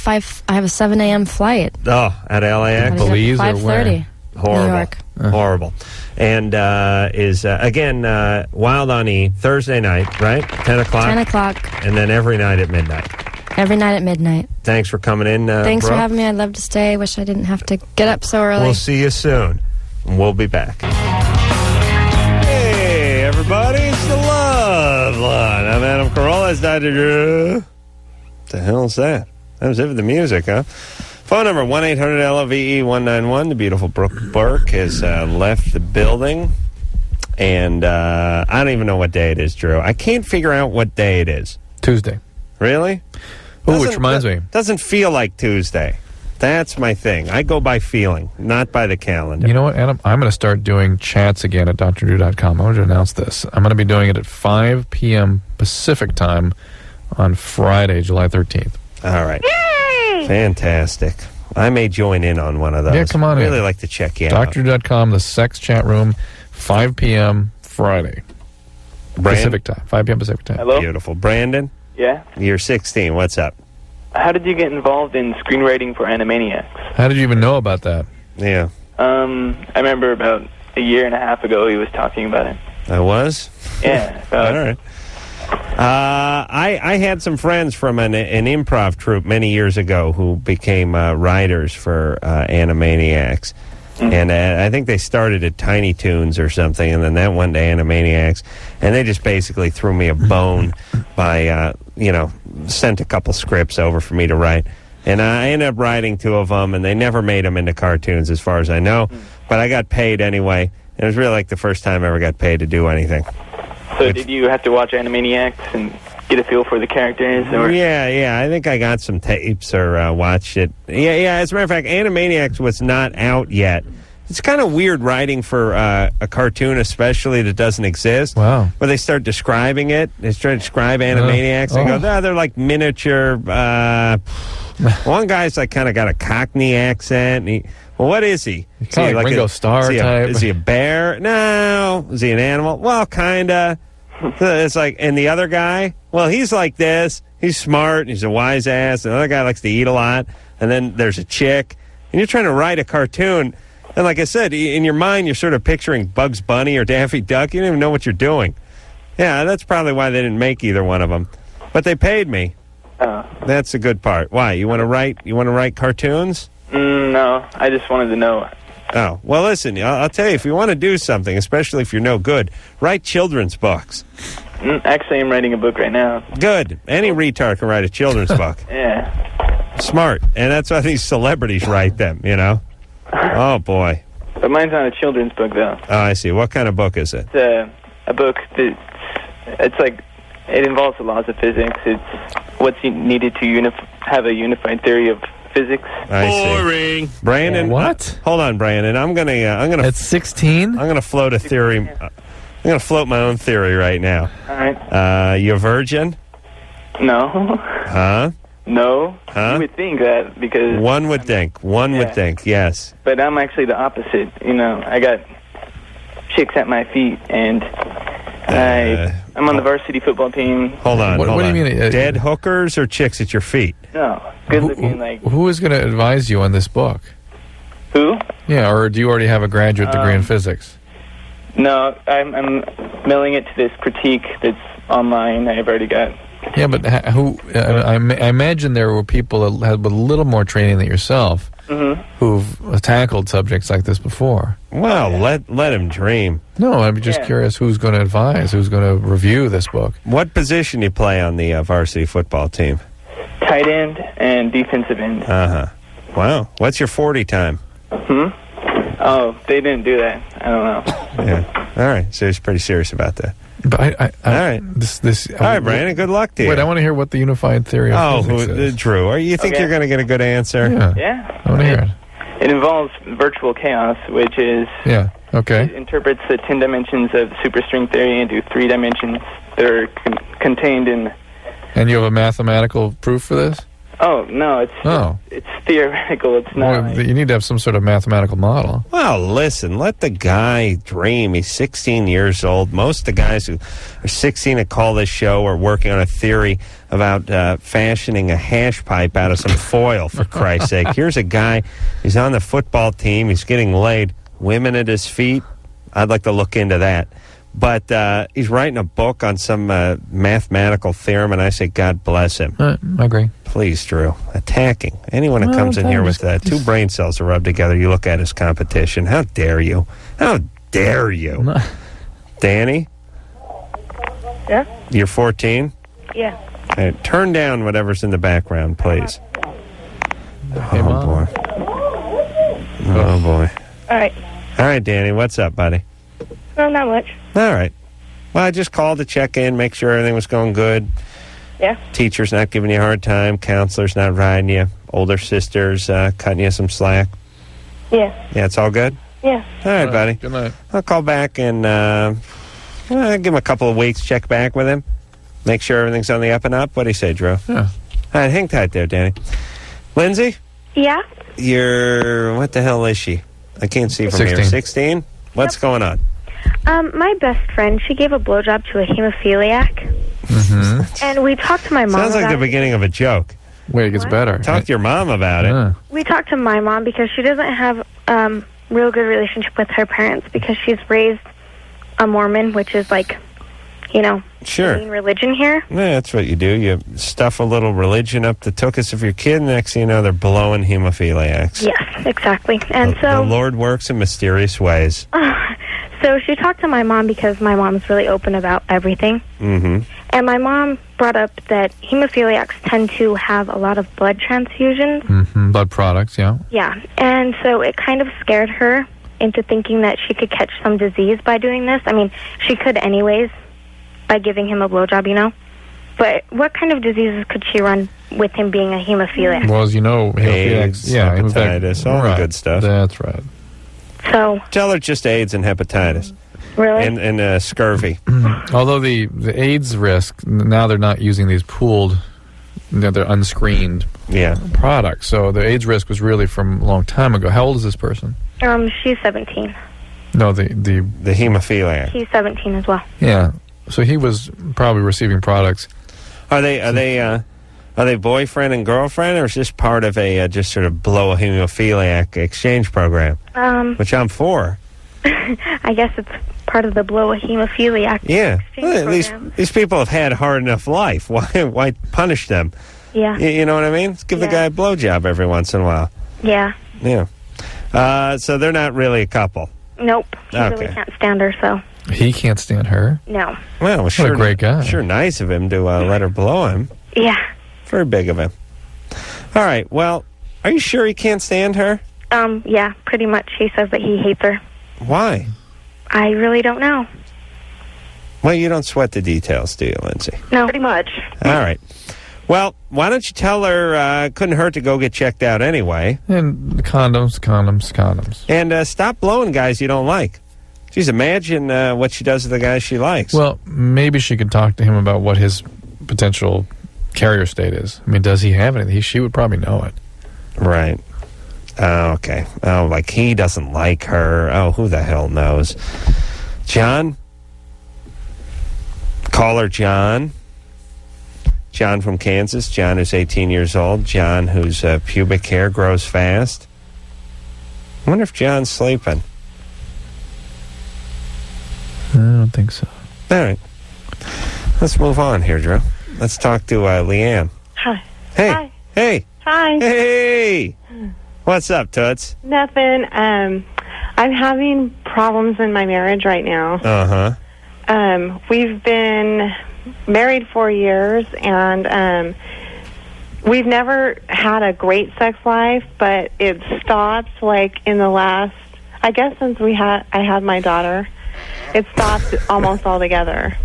a 7 a.m. flight. Oh, at LAX? Belize or where? 5:30. Horrible. New York. Horrible. And is, again, Wild on E, Thursday night, right? 10 o'clock? 10 o'clock. And then every night at midnight. Every night at midnight. Thanks for coming in, Thanks for Brooke. having me. I'd love to stay. Wish I didn't have to get up so early. We'll see you soon. And we'll be back. Hey, everybody. It's the Loveline. I'm Adam Carolla. It's Dr. Drew. What the hell is that? That was it for the music, huh? Phone number 1-800-LOVE-191. The beautiful Brooke Burke has left the building. And I don't even know what day it is, Drew. I can't figure out what day it is. Tuesday. Really? Oh, which reminds me. Doesn't feel like Tuesday. That's my thing. I go by feeling, not by the calendar. You know what, Adam? I'm going to start doing chats again at drdrew.com. I want to announce this. I'm going to be doing it at 5 p.m. Pacific time on Friday, July 13th. All right. Yay! Fantastic. I may join in on one of those. Yeah, come on I'd in. really like to check you out. drdrew.com, the sex chat room, 5 p.m. Friday. Pacific time. 5 p.m. Pacific time. Hello? Beautiful. Brandon? Yeah? You're 16. What's up? How did you get involved in screenwriting for Animaniacs? How did you even know about that? Yeah. I remember about a year and a half ago he was talking about it. I was? Yeah. All right. I had some friends from an improv troupe many years ago who became writers for Animaniacs. Mm-hmm. And I think they started at Tiny Toons or something, and then that went to Animaniacs. And they just basically threw me a bone by, sent a couple scripts over for me to write. And I ended up writing 2 of them, and they never made them into cartoons as far as I know. But I got paid anyway. And it was really like the first time I ever got paid to do anything. So did you have to watch Animaniacs and get a feel for the characters? Or? Yeah. I think I got some tapes or watched it. Yeah. As a matter of fact, Animaniacs was not out yet. It's kind of weird writing for a cartoon, especially that doesn't exist. Wow. Where they start describing it. They start to describe Animaniacs. They go, they're like miniature. One guy's like kind of got a Cockney accent. Well, what is he? It's like Ringo Starr type. Is he a bear? No. Is he an animal? Well, kind of. It's like, and the other guy, well, he's like this. He's smart. He's a wise ass. The other guy likes to eat a lot. And then there's a chick. And you're trying to write a cartoon. And like I said, in your mind, you're sort of picturing Bugs Bunny or Daffy Duck. You don't even know what you're doing. Yeah, that's probably why they didn't make either one of them. But they paid me. That's the good part. Why? You want to write cartoons? No, I just wanted to know. Oh, well, listen, I'll tell you, if you want to do something, especially if you're no good, write children's books. Actually, I'm writing a book right now. Good. Any retard can write a children's book. Yeah. Smart. And that's why these celebrities write them, you know? Oh, boy. But mine's not a children's book, though. Oh, I see. What kind of book is it? It's a book it's like, it involves the laws of physics. It's what's needed to have a unified theory of physics. Boring. Brandon, what? Hold on, Brandon. I'm gonna. At 16, I'm gonna float a theory. I'm gonna float my own theory right now. All right. You a virgin? No. Huh? No. Huh? You would think that because one would think. One would think. Yes. But I'm actually the opposite. You know, I got chicks at my feet, and I'm on the varsity football team. Hold on. What do you mean? Dead hookers or chicks at your feet? No. Good looking, like. Who is going to advise you on this book? Who? Yeah, or do you already have a graduate degree in physics? No, I'm mailing it to this critique that's online. I've already got. Yeah, but who? I imagine there were people that had with a little more training than yourself who've tackled subjects like this before. Well, let him dream. No, I'm just curious who's going to advise, who's going to review this book. What position do you play on the varsity football team? Tight end and defensive end. Uh-huh. Wow. What's your 40 time? Oh, they didn't do that. I don't know. Yeah. All right. So he's pretty serious about that. But all right. All right, Brandon. Good luck to you. Wait, I want to hear what the unified theory of physics is. Drew, you think you're going to get a good answer? Yeah. I want to hear it. It involves virtual chaos, which is... Yeah, okay. It interprets the 10 dimensions of superstring theory into 3 dimensions that are contained in... And you have a mathematical proof for this? Oh, no, it's theoretical. It's not... Well, you need to have some sort of mathematical model. Well, listen, let the guy dream. He's 16 years old. Most of the guys who are 16 that call this show are working on a theory about fashioning a hash pipe out of some foil, for Christ's sake. Here's a guy, he's on the football team, he's getting laid, women at his feet. I'd like to look into that. But he's writing a book on some mathematical theorem, and I say, God bless him. I agree. Please, Drew. Attacking. Anyone that comes in here with 2 brain cells to rub together, you look at as competition. How dare you? How dare you? Danny? Yeah? You're 14? Yeah. Right, turn down whatever's in the background, please. Hey, oh, boy. Oh, boy. All right. All right, Danny, what's up, buddy? No, not much. All right. Well, I just called to check in, make sure everything was going good. Yeah. Teacher's not giving you a hard time. Counselor's not riding you. Older sister's cutting you some slack. Yeah. Yeah, it's all good? Yeah. All right, buddy. Good night. I'll call back and give him a couple of weeks, check back with him. Make sure everything's on the up and up. What do you say, Drew? Yeah. All right, hang tight there, Danny. Lindsay? Yeah? What the hell is she? I can't see from 16. here. 16? What's going on? My best friend, she gave a blowjob to a hemophiliac. And we talked to my mom Sounds like about the beginning of a joke. Wait, it gets better. Talk to your mom about it. We talked to my mom because she doesn't have real good relationship with her parents because she's raised a Mormon, which is like, Sure. main religion here. Yeah, that's what you do. You stuff a little religion up the tuchus of your kid, and next thing you know, they're blowing hemophiliacs. Yes, exactly. And the Lord works in mysterious ways. So she talked to my mom because my mom's really open about everything. Mm-hmm. And my mom brought up that hemophiliacs tend to have a lot of blood transfusions. Mm-hmm. Blood products, yeah. Yeah. And so it kind of scared her into thinking that she could catch some disease by doing this. I mean, she could anyways by giving him a blowjob, you know. But what kind of diseases could she run with him being a hemophiliac? Well, as you know, AIDS, hepatitis, all the good stuff. That's right. So tell her just AIDS and hepatitis. Really? And scurvy. Although the AIDS risk, now they're not using these pooled, they're unscreened products. So the AIDS risk was really from a long time ago. How old is this person? She's 17. No, the hemophiliac. He's 17 as well. Yeah. So he was probably receiving products. Are they boyfriend and girlfriend, or is this part of a just sort of blow a hemophiliac exchange program? Which I'm for. I guess it's part of the blow a hemophiliac. Yeah. Well, these people have had a hard enough life. Why punish them? Yeah. You know what I mean? Let's give the guy a blowjob every once in a while. Yeah. Yeah. So they're not really a couple. Nope. He really can't stand her, so. He can't stand her? No. Well, what a great guy. Sure nice of him to let her blow him. Yeah. Very big of him. All right. Well, are you sure he can't stand her? Yeah, pretty much. He says that he hates her. Why? I really don't know. Well, you don't sweat the details, do you, Lindsay? No. Pretty much. All right. Well, why don't you tell her couldn't hurt to go get checked out anyway. And condoms. And stop blowing guys you don't like. Geez, imagine what she does to the guys she likes. Well, maybe she could talk to him about what his potential carrier state is. I mean, does he have anything? She would probably know it. Right. Oh, okay. Oh, like he doesn't like her. Oh, who the hell knows? John? Caller John. John from Kansas. John who's 18 years old. John whose pubic hair grows fast. I wonder if John's sleeping. I don't think so. All right. Let's move on here, Drew. Let's talk to Leanne. Hi. Hey. Hi. Hey. Hi. Hey. What's up, Toots? Nothing. I'm having problems in my marriage right now. Uh-huh. We've been married 4 years, and we've never had a great sex life, but it stopped like in the last, I guess since I had my daughter. It stopped almost altogether.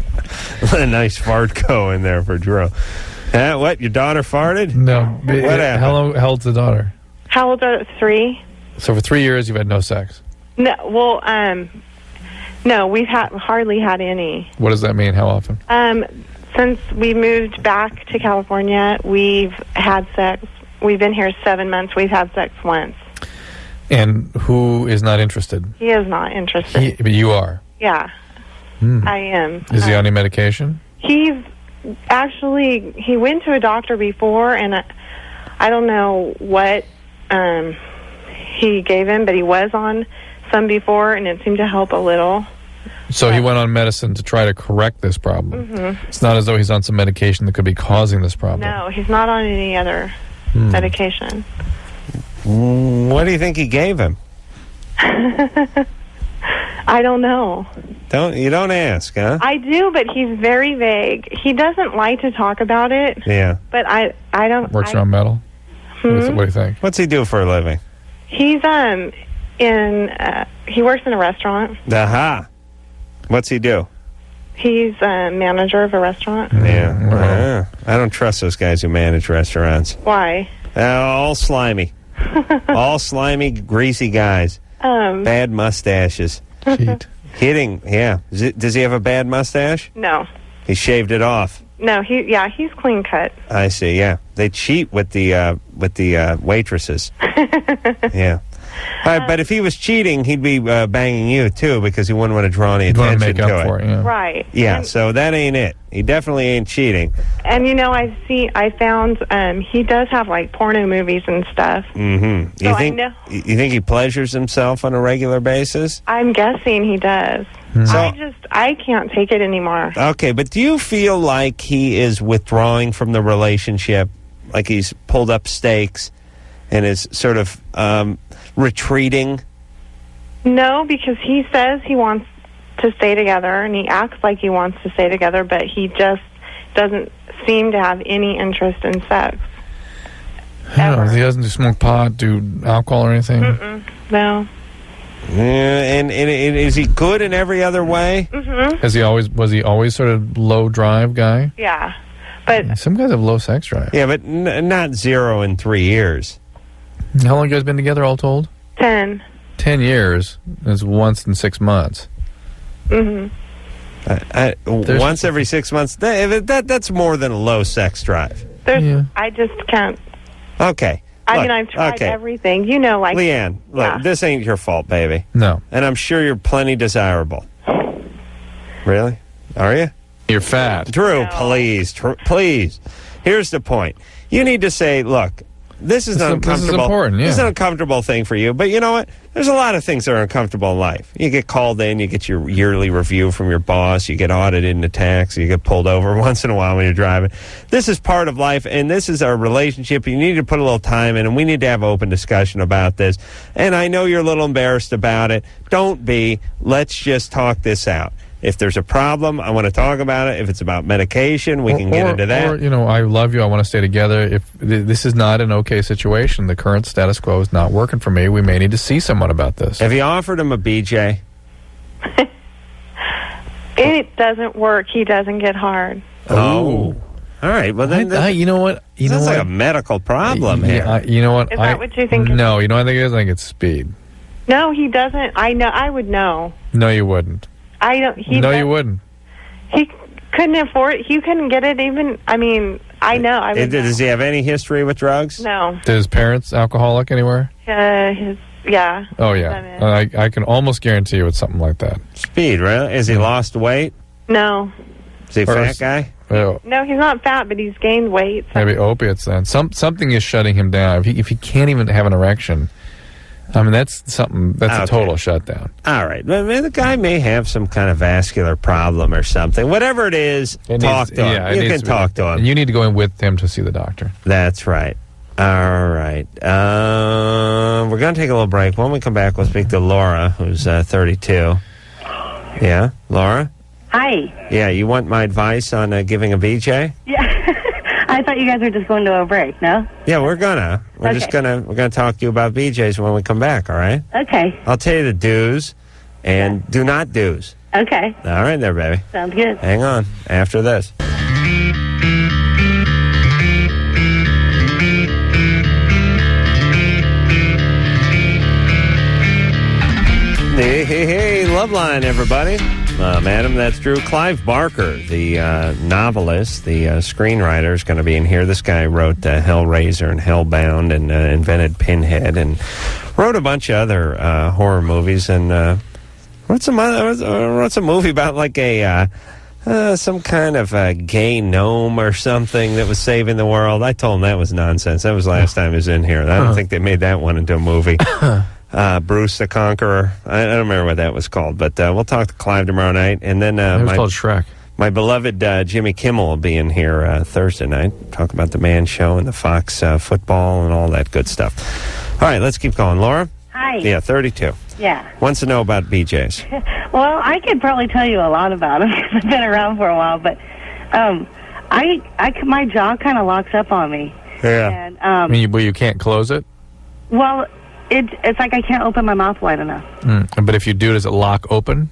A nice fart go in there for Drew. What, your daughter farted? No. What happened? How old's the daughter? How old are 3? So for 3 years you've had no sex? No, well, no, we've hardly had any. What does that mean? How often? Since we moved back to California, we've had sex. We've been here 7 months. We've had sex once. And who is not interested? He is not interested. But you are? Yeah, I am. Is he on any medication? He went to a doctor before, and I don't know what he gave him, but he was on some before, and it seemed to help a little. So he went on medicine to try to correct this problem. Mm-hmm. It's not as though he's on some medication that could be causing this problem. No, he's not on any other medication. What do you think he gave him? I don't know. You don't ask, huh? I do, but he's very vague. He doesn't like to talk about it. Yeah. But I don't. Works around metal? What do you think? What's he do for a living? He's he works in a restaurant. Aha. What's he do? He's a manager of a restaurant. Yeah. I don't trust those guys who manage restaurants. Why? All slimy. All slimy, greasy guys. Bad mustaches. Cheat. Hitting, yeah. Does he have a bad mustache? No. He shaved it off. No, he's clean cut. I see, yeah. They cheat with the waitresses. Yeah. But if he was cheating, he'd be banging you, too, because he wouldn't want to draw any attention make to up it. For it, yeah. Right. Yeah, so that ain't it. He definitely ain't cheating. And, I found he does have, like, porno movies and stuff. Mm-hmm. So you think he pleasures himself on a regular basis? I'm guessing he does. I can't take it anymore. Okay, but do you feel like he is withdrawing from the relationship, like he's pulled up stakes and is sort of retreating? No, because he says he wants to stay together, and he acts like he wants to stay together, but he just doesn't seem to have any interest in sex. He doesn't smoke pot, do alcohol or anything? No. And is he good in every other way? Mm-hmm. Was he always sort of low drive guy? Yeah. But some guys have low sex drive. Yeah, but not 0 in 3 years. How long have you guys been together all told? 10. 10 years is once in 6 months. Mm-hmm. Once every 6 months. That's more than a low sex drive. I just can't. Okay. I mean, I've tried everything. You know, like... Leanne, look, this ain't your fault, baby. No. And I'm sure you're plenty desirable. Really? Are you? You're fat. Drew, please. Please. Here's the point. You need to say, look, this is uncomfortable. This is important, yeah. This is an uncomfortable thing for you. But you know what? There's a lot of things that are uncomfortable in life. You get called in, you get your yearly review from your boss, you get audited in a taxi, you get pulled over once in a while when you're driving. This is part of life, and this is our relationship. You need to put a little time in, and we need to have open discussion about this. And I know you're a little embarrassed about it. Don't be. Let's just talk this out. If there's a problem, I want to talk about it. If it's about medication, we can get into that. Or, you know, I love you, I want to stay together. If this is not an okay situation, the current status quo is not working for me, we may need to see someone about this. Have you offered him a BJ? It doesn't work. He doesn't get hard. Oh. All right. Well, then, you know what? Sounds like a medical problem here. You know what? Is that what you think? No, you know what I think it is? I think it's speed. No, he doesn't. I know. I would know. No, you wouldn't. I don't. You wouldn't. He couldn't afford it. He couldn't get it even. I mean, I know. I would Does he have any history with drugs? No. Did his parents alcoholic anywhere? Yeah. Oh, yeah. I can almost guarantee you it's something like that. Speed, really? Has he lost weight? No. Is he a fat guy? Well, No, he's not fat, but he's gained weight. maybe opiates then. Something is shutting him down. If he can't even have an erection, I mean, that's something. That's a total shutdown. All right. Well, the guy may have some kind of vascular problem or something. Whatever it is, talk to him. You can talk to him. And you need to go in with him to see the doctor. That's right. All right. We're going to take a little break. When we come back, we'll speak to Laura, who's 32. Yeah, Laura? Hi. Yeah, you want my advice on giving a BJ? Yeah. I thought you guys were just going to a break, no? Yeah, we're gonna. We're gonna talk to you about BJs when we come back, all right? Okay. I'll tell you the do's and do not do's. Okay. All right there, baby. Sounds good. Hang on. After this. Hey, Loveline, everybody. Madam, that's Drew. Clive Barker, the novelist, the screenwriter, is going to be in here. This guy wrote Hellraiser and Hellbound and invented Pinhead and wrote a bunch of other horror movies and wrote some movie about like some kind of a gay gnome or something that was saving the world. I told him that was nonsense. That was the last time he was in here. I don't think they made that one into a movie. Bruce the Conqueror. I don't remember what that was called, but we'll talk to Clive tomorrow night. And then it was called Shrek. My beloved Jimmy Kimmel will be in here Thursday night. Talk about the Man Show and the Fox football and all that good stuff. All right, let's keep going. Laura? Hi. Yeah, 32. Yeah. Wants to know about BJs. Well, I could probably tell you a lot about them because I've been around for a while, but my jaw kind of locks up on me. Yeah. And, you can't close it? Well, it's like I can't open my mouth wide enough. But if you do, does it lock open?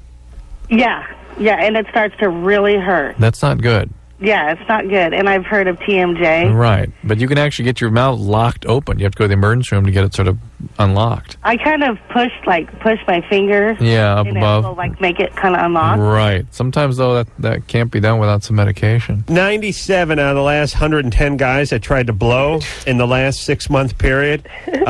Yeah, and it starts to really hurt. That's not good. Yeah, it's not good. And I've heard of TMJ. Right. But you can actually get your mouth locked open. You have to go to the emergency room to get it sort of unlocked. I kind of push my finger. Yeah, up above. Will, make it kind of unlock. Right. Sometimes, though, that can't be done without some medication. 97 out of the last 110 guys I tried to blow in the last 6-month period,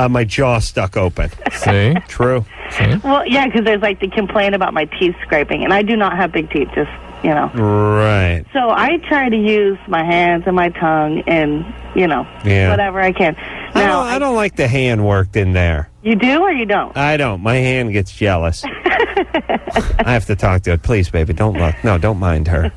my jaw stuck open. See? True. See? Well, yeah, because there's the complaint about my teeth scraping, and I do not have big teeth, just, Right. So I try to use my hands and my tongue and, whatever I can. Now, I don't like the hand worked in there. You do or you don't? I don't. My hand gets jealous. I have to talk to it. Please, baby, don't look. No, don't mind her.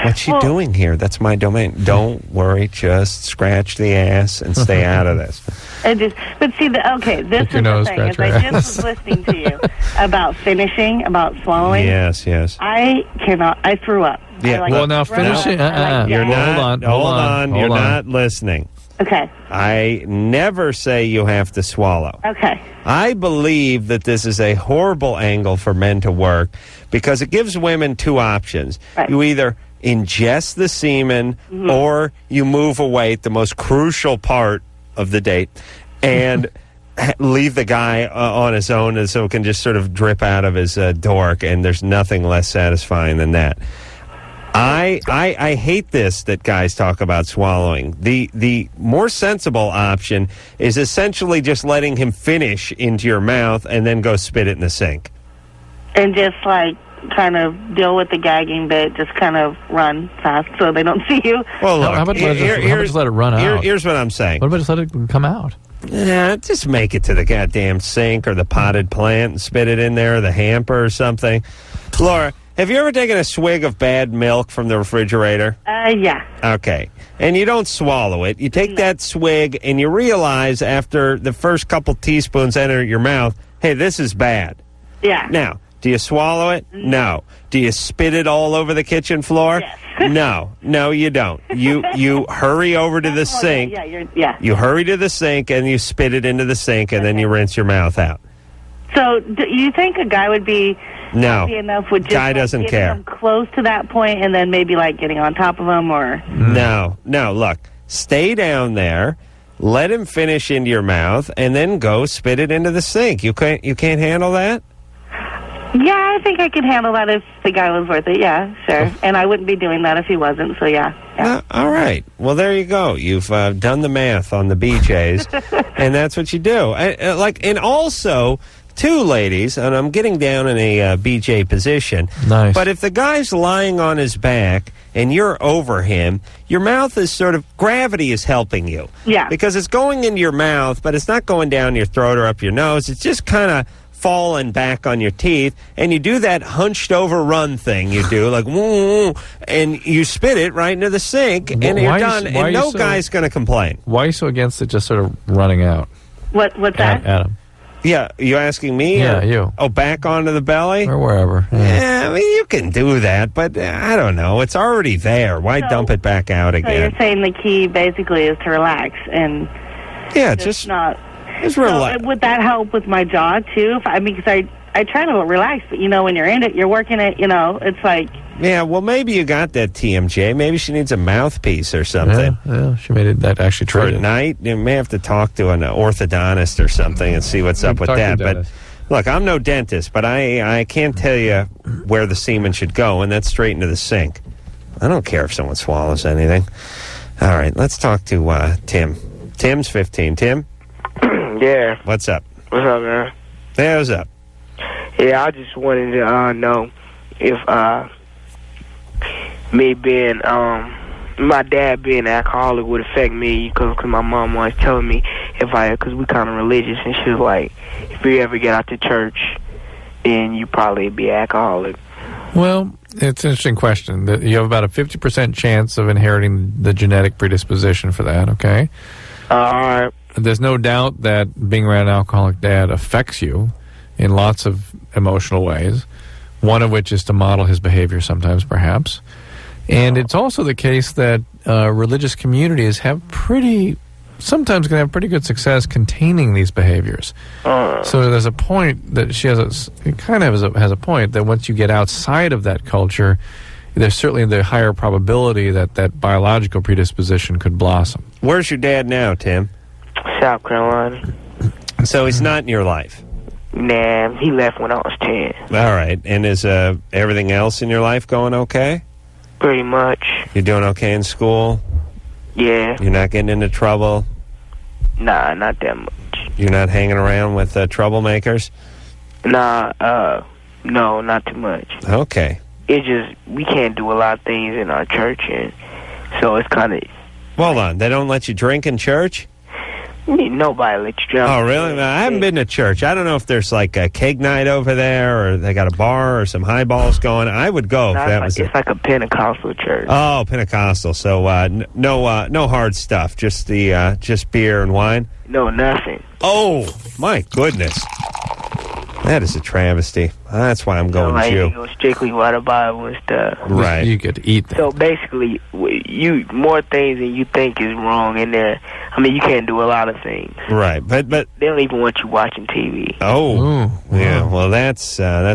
What's she doing here? That's my domain. Don't worry. Just scratch the ass and stay out of this. But see, this is the thing. Is I just was listening to you about finishing, about swallowing. Yes. I cannot. I threw up. Yeah. Now finishing. You're not. Hold on. You're not listening. Okay. I never say you have to swallow. Okay. I believe that this is a horrible angle for men to work because it gives women two options. Right. You either ingest the semen or you move away at the most crucial part of the date and leave the guy on his own and so it can just sort of drip out of his dork, and there's nothing less satisfying than that. I hate this that guys talk about swallowing. The more sensible option is essentially just letting him finish into your mouth and then go spit it in the sink. And just kind of deal with the gagging bit, just kind of run fast so they don't see you. Well, look, how about just let it run out? Here's what I'm saying. What about just let it come out? Yeah, just make it to the goddamn sink or the potted plant and spit it in there, or the hamper or something. Laura, have you ever taken a swig of bad milk from the refrigerator? Yeah. Okay. And you don't swallow it. You take that swig and you realize after the first couple teaspoons enter your mouth, hey, this is bad. Yeah. Now, do you swallow it? No. Do you spit it all over the kitchen floor? Yes. No, you don't. You hurry over to the sink. Yeah. You hurry to the sink and you spit it into the sink and then you rinse your mouth out. So, do you think a guy would be happy enough with just guy doesn't getting care. him close to that point and then maybe getting on top of him or? No, look, stay down there, let him finish into your mouth, and then go spit it into the sink. You can't handle that? Yeah, I think I could handle that if the guy was worth it. Yeah, sure. And I wouldn't be doing that if he wasn't, so yeah. All right. Well, there you go. You've done the math on the BJs, and that's what you do. And also, too, ladies, and I'm getting down in a BJ position. Nice. But if the guy's lying on his back and you're over him, your mouth is sort of, gravity is helping you. Yeah. Because it's going into your mouth, but it's not going down your throat or up your nose. It's just kind of falling back on your teeth, and you do that hunched over run thing you do, woo, and you spit it right into the sink, and you're done, and no guy's going to complain. Why are you so against it just sort of running out? What's that? Adam. Yeah, you asking me? Yeah, you. Oh, back onto the belly? Or wherever. Yeah, I mean, you can do that, but I don't know. It's already there. Why dump it back out again? So you're saying the key basically is to relax and just not... Just relax. So would that help with my jaw, too? Because I try to relax, but, when you're in it, you're working it, it's like... Yeah, well, maybe you got that TMJ. Maybe she needs a mouthpiece or something. Yeah, she made it that actually for at night. You may have to talk to an orthodontist or something and see what's up with that. But look, I'm no dentist, but I can't tell you where the semen should go, and that's straight into the sink. I don't care if someone swallows anything. All right, let's talk to Tim. Tim's 15. Tim? Yeah. What's up? What's up, man? Hey, what's up? Yeah, I just wanted to know if me being my dad being an alcoholic would affect me, because my mom was telling me because we kind of religious, and she was like, if you ever get out to church, then you probably be alcoholic. Well, it's an interesting question. You have about a 50% chance of inheriting the genetic predisposition for that, okay? All right. There's no doubt that being around an alcoholic dad affects you in lots of emotional ways, one of which is to model his behavior sometimes, perhaps. And it's also the case that religious communities sometimes can have pretty good success containing these behaviors. So there's a point that she has has a point that once you get outside of that culture, there's certainly the higher probability that biological predisposition could blossom. Where's your dad now, Tim? South Carolina. So he's not in your life? Nah, he left when I was 10. All right. And is everything else in your life going okay? Pretty much. You're doing okay in school? Yeah. You're not getting into trouble? Nah, not that much. You're not hanging around with troublemakers? Nah, no, not too much. Okay. It's just, we can't do a lot of things in our church, and so it's kind of... Hold on, they don't let you drink in church? Nobody let you drink. Oh, really? I haven't been to church. I don't know if there's like a keg night over there, or they got a bar or some highballs going. I would go if that was it's like a Pentecostal church. Oh, Pentecostal. So no hard stuff. Just beer and wine. No, nothing. Oh my goodness, that is a travesty. That's why I'm going Jew. You go strictly by the Bible and stuff. Right. You get to eat them. So basically, you more things than you think is wrong in there. I mean, you can't do a lot of things. Right, but they don't even want you watching TV. Oh, yeah. Well, that's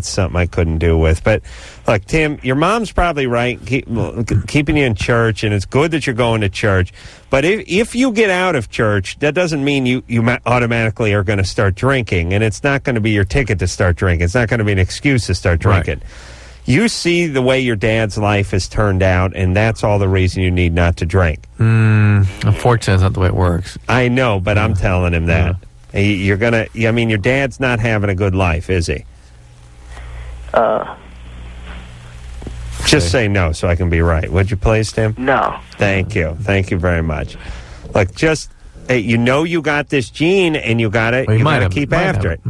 something I couldn't do with. But look, Tim, your mom's probably right, keeping you in church, and it's good that you're going to church. But if you get out of church, that doesn't mean you automatically are going to start drinking, and it's not going to be your ticket to start drinking. It's not going to be an excuse to start drinking. Right. You see the way your dad's life has turned out, and that's all the reason you need not to drink. Unfortunately, that's not the way it works. I know, but I'm telling him that. You're gonna. I mean, your dad's not having a good life, is he? Just say no, so I can be right. Would you please, Tim? No. Thank you. Thank you very much. Look, just you got this gene, and you got to keep after it.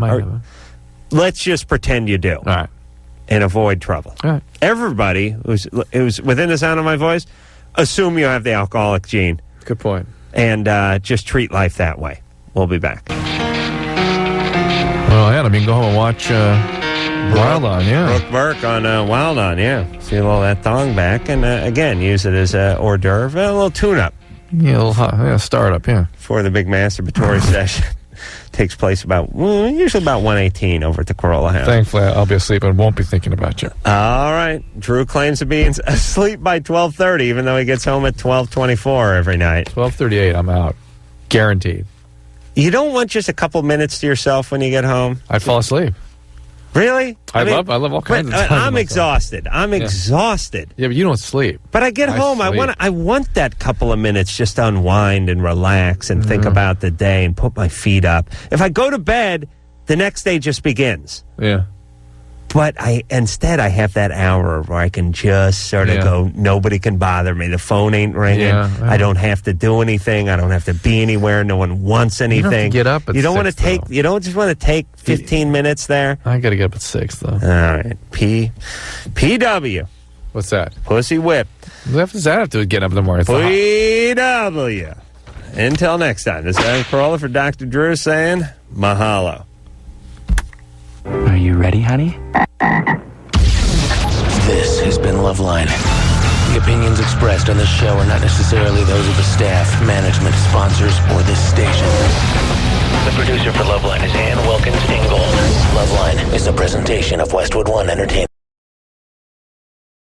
Let's just pretend you do. All right. And avoid trouble. All right. Everybody who's within the sound of my voice, assume you have the alcoholic gene. Good point. And just treat life that way. We'll be back. Well, Adam, you can go home and watch Wild On, yeah. Brooke Burke on Wild On, yeah. Seal all that thong back, and again, use it as a hors d'oeuvre, a little tune-up. Yeah, a little startup, yeah. For the big masturbatory session. Takes place usually about 1:18 over at the Carolla house. Thankfully, I'll be asleep and won't be thinking about you. All right. Drew claims to be asleep by 12:30, even though he gets home at 12:24 every night. 12:38, I'm out. Guaranteed. You don't want just a couple minutes to yourself when you get home? I'd fall asleep. Really? I love all kinds of time. I'm exhausted. I'm exhausted. Yeah, but you don't sleep. But I get home. I want that couple of minutes just to unwind and relax and think about the day and put my feet up. If I go to bed, the next day just begins. Yeah. But instead I have that hour where I can just sort of go, nobody can bother me. The phone ain't ringing. Yeah. I don't have to do anything. I don't have to be anywhere. No one wants anything. You don't have to get up at 6, you don't just want to take 15 minutes there. I got to get up at 6, though. All right. PW. What's that? Pussy whip. What does that have to do with getting up in the morning? PW. Until next time, this is Adam Carolla for Dr. Drew saying mahalo. Are you ready, honey? This has been Loveline. The opinions expressed on this show are not necessarily those of the staff, management, sponsors, or this station. The producer for Loveline is Ann Wilkins-Ingold. Loveline is a presentation of Westwood One Entertainment.